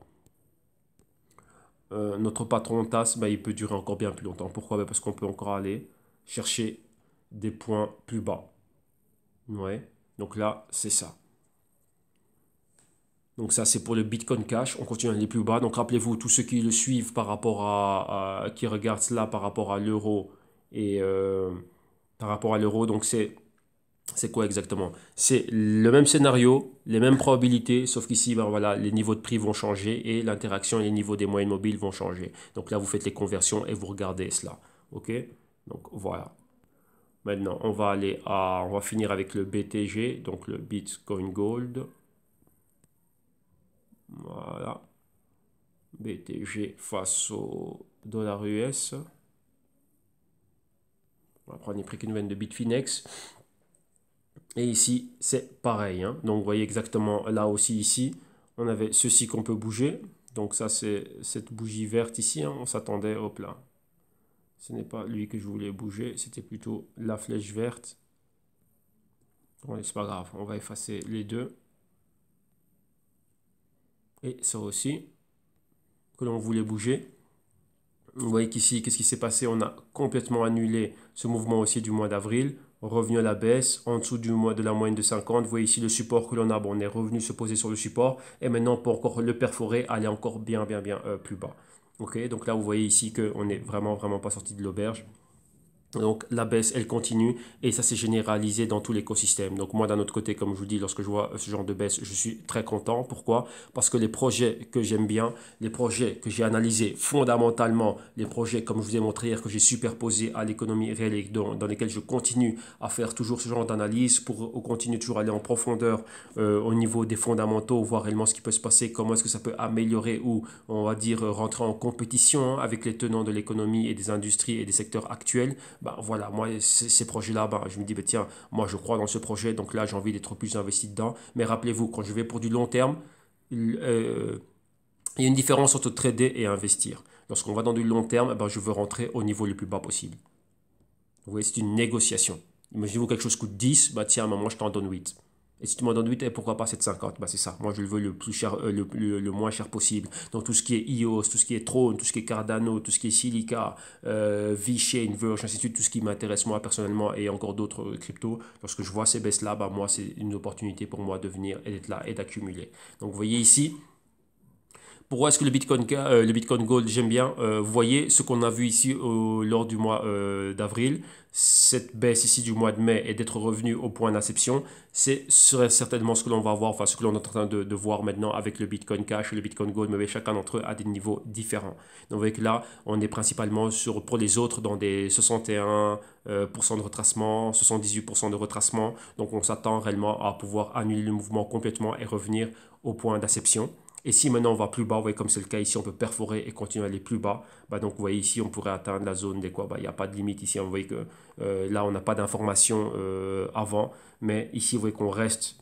Speaker 1: notre patron TAS, bah, il peut durer encore bien plus longtemps. Pourquoi? Bah, parce qu'on peut encore aller chercher des points plus bas. Ouais. Donc là, c'est ça. Donc ça, c'est pour le Bitcoin Cash. On continue à aller plus bas. Donc rappelez-vous, tous ceux qui le suivent par rapport qui regardent cela par rapport à l'euro et par rapport à l'euro, donc c'est quoi exactement? C'est le même scénario, les mêmes probabilités, sauf qu'ici, ben voilà, les niveaux de prix vont changer et l'interaction et les niveaux des moyennes mobiles vont changer. Donc là, vous faites les conversions et vous regardez cela. OK? Donc voilà. Maintenant, on va finir avec le BTG, donc le Bitcoin Gold. Voilà. BTG face au dollar US. On va prendre les prix qui nous viennent de Bitfinex. Et ici, c'est pareil, hein. Donc, vous voyez exactement là aussi, ici, on avait ceci qu'on peut bouger. Donc, ça, c'est cette bougie verte ici, hein. On s'attendait, hop là. Ce n'est pas lui que je voulais bouger, c'était plutôt la flèche verte. Bon, c'est pas grave, on va effacer les deux. Et ça aussi, que l'on voulait bouger. Vous voyez qu'ici, qu'est-ce qui s'est passé? On a complètement annulé ce mouvement aussi du mois d'avril, revenu à la baisse, en dessous du mois de la moyenne de 50. Vous voyez ici le support que l'on a, bon, on est revenu se poser sur le support, et maintenant pour encore le perforer, aller encore bien plus bas. Ok, donc là vous voyez ici qu'on n'est vraiment pas sorti de l'auberge. Donc la baisse, elle continue et ça s'est généralisé dans tout l'écosystème. Donc moi, d'un autre côté, comme je vous dis, lorsque je vois ce genre de baisse, je suis très content. Pourquoi? Parce que les projets que j'aime bien, les projets que j'ai analysés fondamentalement, les projets, comme je vous ai montré hier, que j'ai superposés à l'économie réelle et dans lesquels je continue à faire toujours ce genre d'analyse pour continuer toujours à aller en profondeur au niveau des fondamentaux, voir réellement ce qui peut se passer, comment est-ce que ça peut améliorer ou, on va dire, rentrer en compétition avec les tenants de l'économie et des industries et des secteurs actuels. Bah, voilà, moi, ces projets-là, bah, je me dis, bah, tiens, moi, je crois dans ce projet, donc là, j'ai envie d'être plus investi dedans. Mais rappelez-vous, quand je vais pour du long terme, il y a une différence entre trader et investir. Lorsqu'on va dans du long terme, bah, je veux rentrer au niveau le plus bas possible. Vous voyez, c'est une négociation. Imaginez-vous quelque chose coûte 10, bah tiens, moi je t'en donne 8. Et si tu m'en donnes 8, et pourquoi pas 7,50? Bah c'est ça, moi je le veux le plus cher, le moins cher possible. Donc tout ce qui est EOS, tout ce qui est Tron, tout ce qui est Cardano, tout ce qui est Silica, VeChain, Verge, ainsi de suite, tout ce qui m'intéresse moi personnellement et encore d'autres cryptos, lorsque je vois ces baisses-là, bah moi c'est une opportunité pour moi de venir et d'être là et d'accumuler. Donc vous voyez ici, pourquoi est-ce que le Bitcoin Gold, j'aime bien? Vous voyez ce qu'on a vu ici lors du mois d'avril, cette baisse ici du mois de mai et d'être revenu au point d'inception, c'est serait certainement ce que l'on va voir, enfin ce que l'on est en train de voir maintenant avec le Bitcoin Cash et le Bitcoin Gold, mais chacun d'entre eux a des niveaux différents. Donc vous voyez que là, on est principalement pour les autres dans des 61% de retracement, 78% de retracement. Donc on s'attend réellement à pouvoir annuler le mouvement complètement et revenir au point d'inception. Et si maintenant on va plus bas, vous voyez comme c'est le cas ici, on peut perforer et continuer à aller plus bas. Bah donc vous voyez ici, on pourrait atteindre la zone des quoi. Bah, il n'y a pas de limite ici. Vous voyez que là, on n'a pas d'information avant. Mais ici, vous voyez qu'on reste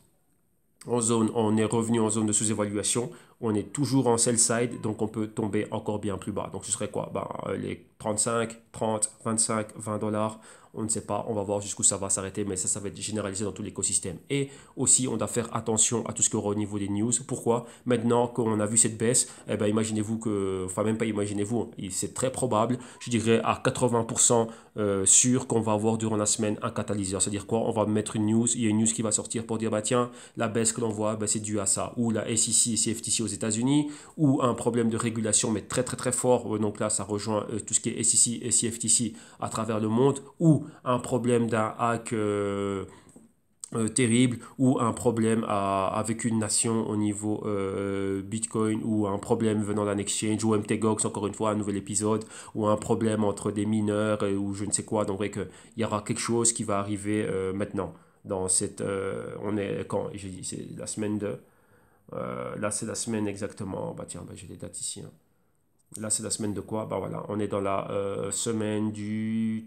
Speaker 1: en zone, on est revenu en zone de sous-évaluation. On est toujours en sell side, donc on peut tomber encore bien plus bas. Donc ce serait quoi? Bah, les 35, 30, 25, 20 dollars. On ne sait pas, on va voir jusqu'où ça va s'arrêter, mais ça va être généralisé dans tout l'écosystème. Et aussi, on doit faire attention à tout ce qu'il y aura au niveau des news. Pourquoi? Maintenant qu'on a vu cette baisse, eh ben, imaginez-vous que, enfin même pas imaginez-vous, c'est très probable, je dirais à 80% sûr qu'on va avoir durant la semaine un catalyseur. C'est-à-dire quoi? On va mettre une news, il y a une news qui va sortir pour dire, bah tiens, la baisse que l'on voit, bah, c'est dû à ça. Ou la SEC et CFTC aux États-Unis, ou un problème de régulation, mais très fort. Donc là, ça rejoint tout ce qui est SEC et CFTC à travers le monde, ou un problème d'un hack terrible, ou un problème avec une nation au niveau Bitcoin, ou un problème venant d'un exchange, ou MTGOX, encore une fois, un nouvel épisode, ou un problème entre des mineurs, ou je ne sais quoi. Donc, il y aura quelque chose qui va arriver maintenant. Dans cette, on est quand j'ai dit, c'est la semaine de. Là, c'est la semaine exactement. Bah, tiens, bah, j'ai les dates ici, hein. Là, c'est la semaine de quoi? Bah voilà, on est dans la semaine du,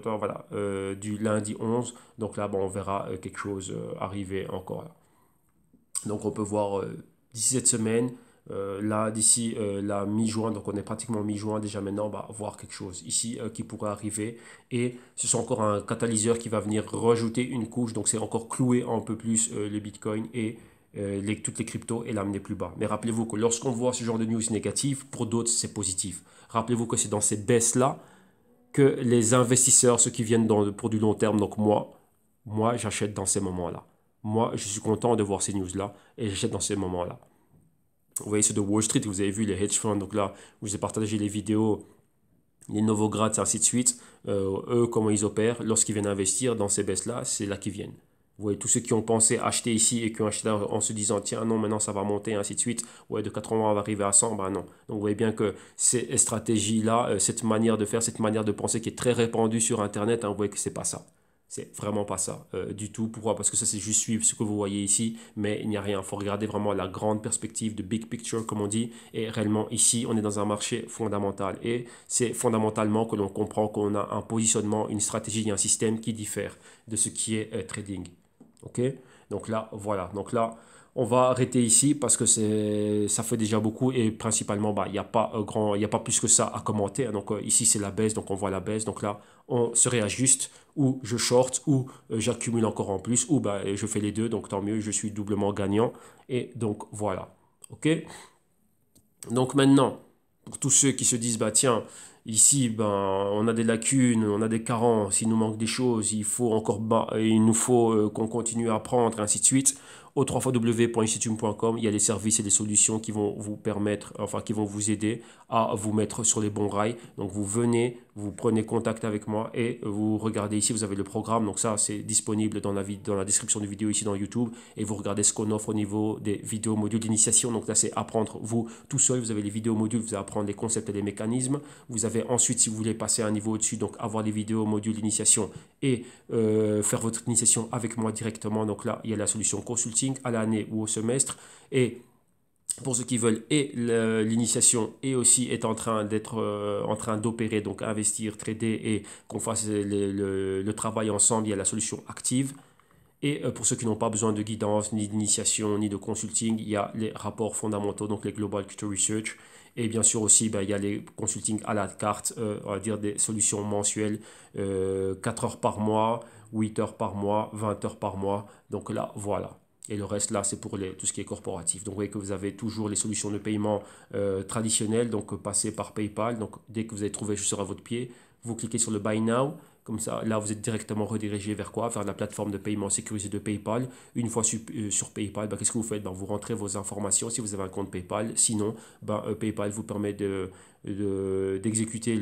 Speaker 1: voilà, du lundi 11. Donc là, bon, on verra quelque chose arriver encore là. Donc on peut voir d'ici cette semaine, là d'ici la mi-juin, donc on est pratiquement mi-juin déjà maintenant, on va voir quelque chose ici qui pourrait arriver. Et ce sont encore un catalyseur qui va venir rajouter une couche, donc c'est encore clouer un peu plus le Bitcoin et toutes les cryptos et l'amener plus bas. Mais rappelez-vous que lorsqu'on voit ce genre de news négatives, pour d'autres c'est positif. Rappelez-vous que c'est dans ces baisses-là que les investisseurs, ceux qui viennent pour du long terme, donc moi j'achète dans ces moments-là. Moi, je suis content de voir ces news-là et j'achète dans ces moments-là. Vous voyez, c'est de Wall Street, vous avez vu les hedge funds. Donc là, je vous ai partagé les vidéos, les Novogratz et ainsi de suite. Eux, comment ils opèrent. Lorsqu'ils viennent investir dans ces baisses-là, c'est là qu'ils viennent. Vous voyez, tous ceux qui ont pensé acheter ici et qui ont acheté en se disant, tiens, non, maintenant ça va monter, ainsi de suite. Ouais, de 80 on va arriver à 100, ben non. Donc vous voyez bien que ces stratégies-là, cette manière de faire, cette manière de penser qui est très répandue sur Internet, hein, vous voyez que c'est pas ça. C'est vraiment pas ça du tout. Pourquoi? Parce que ça, c'est juste suivre ce que vous voyez ici, mais il n'y a rien. Il faut regarder vraiment la grande perspective de big picture, comme on dit. Et réellement, ici, on est dans un marché fondamental. Et c'est fondamentalement que l'on comprend qu'on a un positionnement, une stratégie et un système qui diffère de ce qui est trading. OK? Donc là, voilà. Donc là, on va arrêter ici parce que ça fait déjà beaucoup et principalement, bah, il n'y a pas il y a pas plus que ça à commenter, hein. Donc ici, c'est la baisse, donc on voit la baisse. Donc là, on se réajuste ou je short ou j'accumule encore en plus ou bah, je fais les deux. Donc tant mieux, je suis doublement gagnant. Et donc voilà. OK? Donc maintenant, pour tous ceux qui se disent, bah tiens, ici, ben, on a des lacunes, on a des carences, il nous manque des choses, il nous faut qu'on continue à apprendre, et ainsi de suite. Au www.institume.com, il y a les services et les solutions qui vont vous permettre, enfin qui vont vous aider à vous mettre sur les bons rails. Donc vous venez, vous prenez contact avec moi et vous regardez ici, vous avez le programme. Donc ça, c'est disponible dans la description de vidéo ici dans YouTube. Et vous regardez ce qu'on offre au niveau des vidéos modules d'initiation. Donc là, c'est apprendre vous tout seul. Vous avez les vidéos modules, vous allez apprendre les concepts et les mécanismes. Vous avez ensuite, si vous voulez passer à un niveau au-dessus, donc avoir les vidéos modules d'initiation et faire votre initiation avec moi directement. Donc là, il y a la solution consulting à l'année ou au semestre. Et pour ceux qui veulent et l'initiation et aussi est en train d'être en train d'opérer, donc investir, trader et qu'on fasse le travail ensemble, il y a la solution active. Et pour ceux qui n'ont pas besoin de guidance, ni d'initiation, ni de consulting, il y a les rapports fondamentaux, donc les Global Crypto Research. Et bien sûr aussi, ben, il y a les consulting à la carte, on va dire des solutions mensuelles, 4 heures par mois, 8 heures par mois, 20 heures par mois. Donc là, voilà. Et le reste, là, c'est pour tout ce qui est corporatif. Donc, vous voyez que vous avez toujours les solutions de paiement traditionnelles, donc passer par PayPal. Donc, dès que vous avez trouvé juste à votre pied, vous cliquez sur le Buy Now. Comme ça, là, vous êtes directement redirigé vers quoi? Vers la plateforme de paiement sécurisée de PayPal. Une fois sur PayPal, ben, qu'est-ce que vous faites? Ben, vous rentrez vos informations si vous avez un compte PayPal. Sinon, ben, PayPal vous permet d'exécuter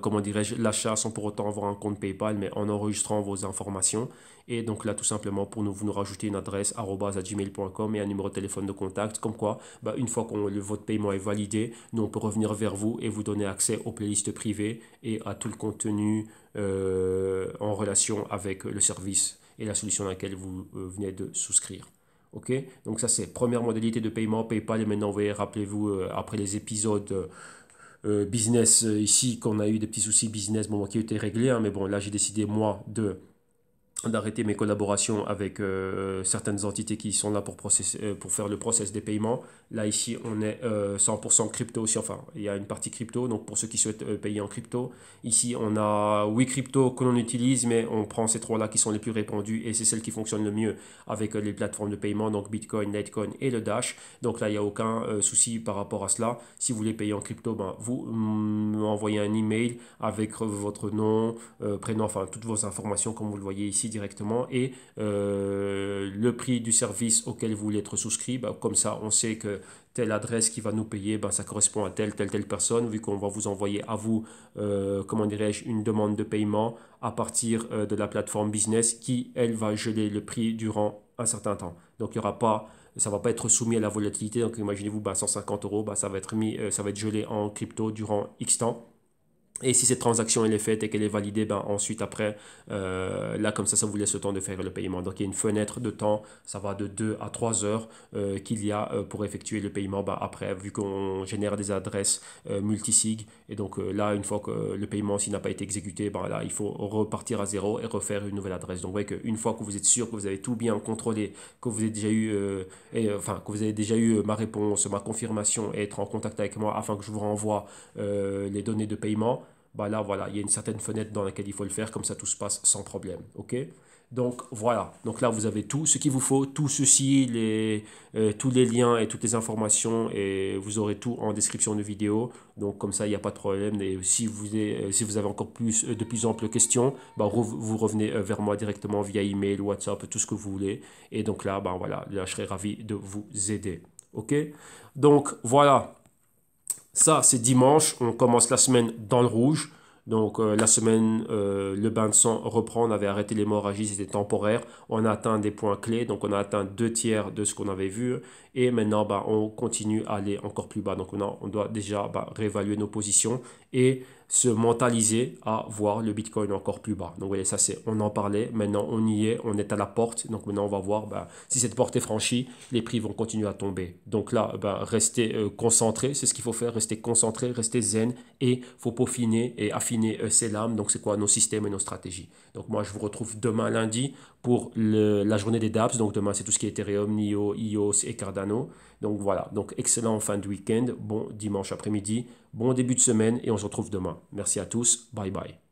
Speaker 1: comment dirais-je, l'achat sans pour autant avoir un compte PayPal, mais en enregistrant vos informations. Et donc là, tout simplement, vous nous rajoutez une adresse @gmail.com et un numéro de téléphone de contact. Comme quoi, bah, une fois que votre paiement est validé, nous, on peut revenir vers vous et vous donner accès aux playlists privées et à tout le contenu en relation avec le service et la solution à laquelle vous venez de souscrire. Ok, donc ça c'est première modalité de paiement PayPal et maintenant vous voyez, rappelez-vous après les épisodes business ici qu'on a eu des petits soucis business bon, qui ont été réglés, hein, mais bon là j'ai décidé moi d'arrêter mes collaborations avec certaines entités qui sont là pour faire le process des paiements. Là, ici, on est 100% crypto aussi. Enfin, il y a une partie crypto. Donc, pour ceux qui souhaitent payer en crypto, ici, on a oui crypto que l'on utilise, mais on prend ces trois-là qui sont les plus répandus et c'est celles qui fonctionnent le mieux avec les plateformes de paiement, donc Bitcoin, Litecoin et le Dash. Donc là, il n'y a aucun souci par rapport à cela. Si vous voulez payer en crypto, ben, vous m'envoyez un email avec votre nom, prénom, enfin, toutes vos informations comme vous le voyez ici directement et le prix du service auquel vous voulez être souscrit. Bah, comme ça, on sait que telle adresse qui va nous payer, bah, ça correspond à telle personne, vu qu'on va vous envoyer à vous, comment dirais-je, une demande de paiement à partir de la plateforme business qui, elle, va geler le prix durant un certain temps. Donc, il y aura pas, ça ne va pas être soumis à la volatilité. Donc, imaginez-vous, bah, 150 euros, bah, ça va être gelé en crypto durant X temps. Et si cette transaction elle est faite et qu'elle est validée, ben ensuite après, là comme ça vous laisse le temps de faire le paiement. Donc il y a une fenêtre de temps, ça va de 2 à 3 heures qu'il y a pour effectuer le paiement. Ben, après, vu qu'on génère des adresses multisig, et donc là une fois que le paiement s'il n'a pas été exécuté, ben là il faut repartir à zéro et refaire une nouvelle adresse. Donc vous voyez qu'une fois que vous êtes sûr que vous avez tout bien contrôlé, que vous avez déjà eu, enfin que vous avez déjà eu ma réponse, ma confirmation et être en contact avec moi afin que je vous renvoie les données de paiement, bah là, voilà, il y a une certaine fenêtre dans laquelle il faut le faire, comme ça tout se passe sans problème. OK? Donc voilà, donc là vous avez tout ce qu'il vous faut, tout ceci, tous les liens et toutes les informations, et vous aurez tout en description de vidéo. Donc comme ça, il n'y a pas de problème. Et si vous avez encore de plus amples questions, bah, vous revenez vers moi directement via email, WhatsApp, tout ce que vous voulez. Et donc là, bah, voilà, là, je serai ravi de vous aider. OK? Donc voilà. Ça, c'est dimanche. On commence la semaine dans le rouge. Donc, la semaine, le bain de sang reprend. On avait arrêté l'hémorragie, c'était temporaire. On a atteint des points clés. Donc, on a atteint 2 tiers de ce qu'on avait vu. Et maintenant, bah, on continue à aller encore plus bas. Donc, maintenant, on doit déjà réévaluer nos positions et se mentaliser à voir le Bitcoin encore plus bas. Donc, vous voyez, ça, on en parlait. Maintenant, on y est. On est à la porte. Donc, maintenant, on va voir si cette porte est franchie, les prix vont continuer à tomber. Donc là, restez concentré. C'est ce qu'il faut faire. Rester concentré, rester zen. Et il faut peaufiner et affiner ses lames. Donc, c'est quoi nos systèmes et nos stratégies. Donc, moi, je vous retrouve demain lundi pour la journée des dApps. Donc, demain, c'est tout ce qui est Ethereum, NIO, EOS et Cardano. Donc, voilà. Donc, excellent fin de week-end. Bon dimanche après-midi. Bon début de semaine et on se retrouve demain. Merci à tous. Bye bye.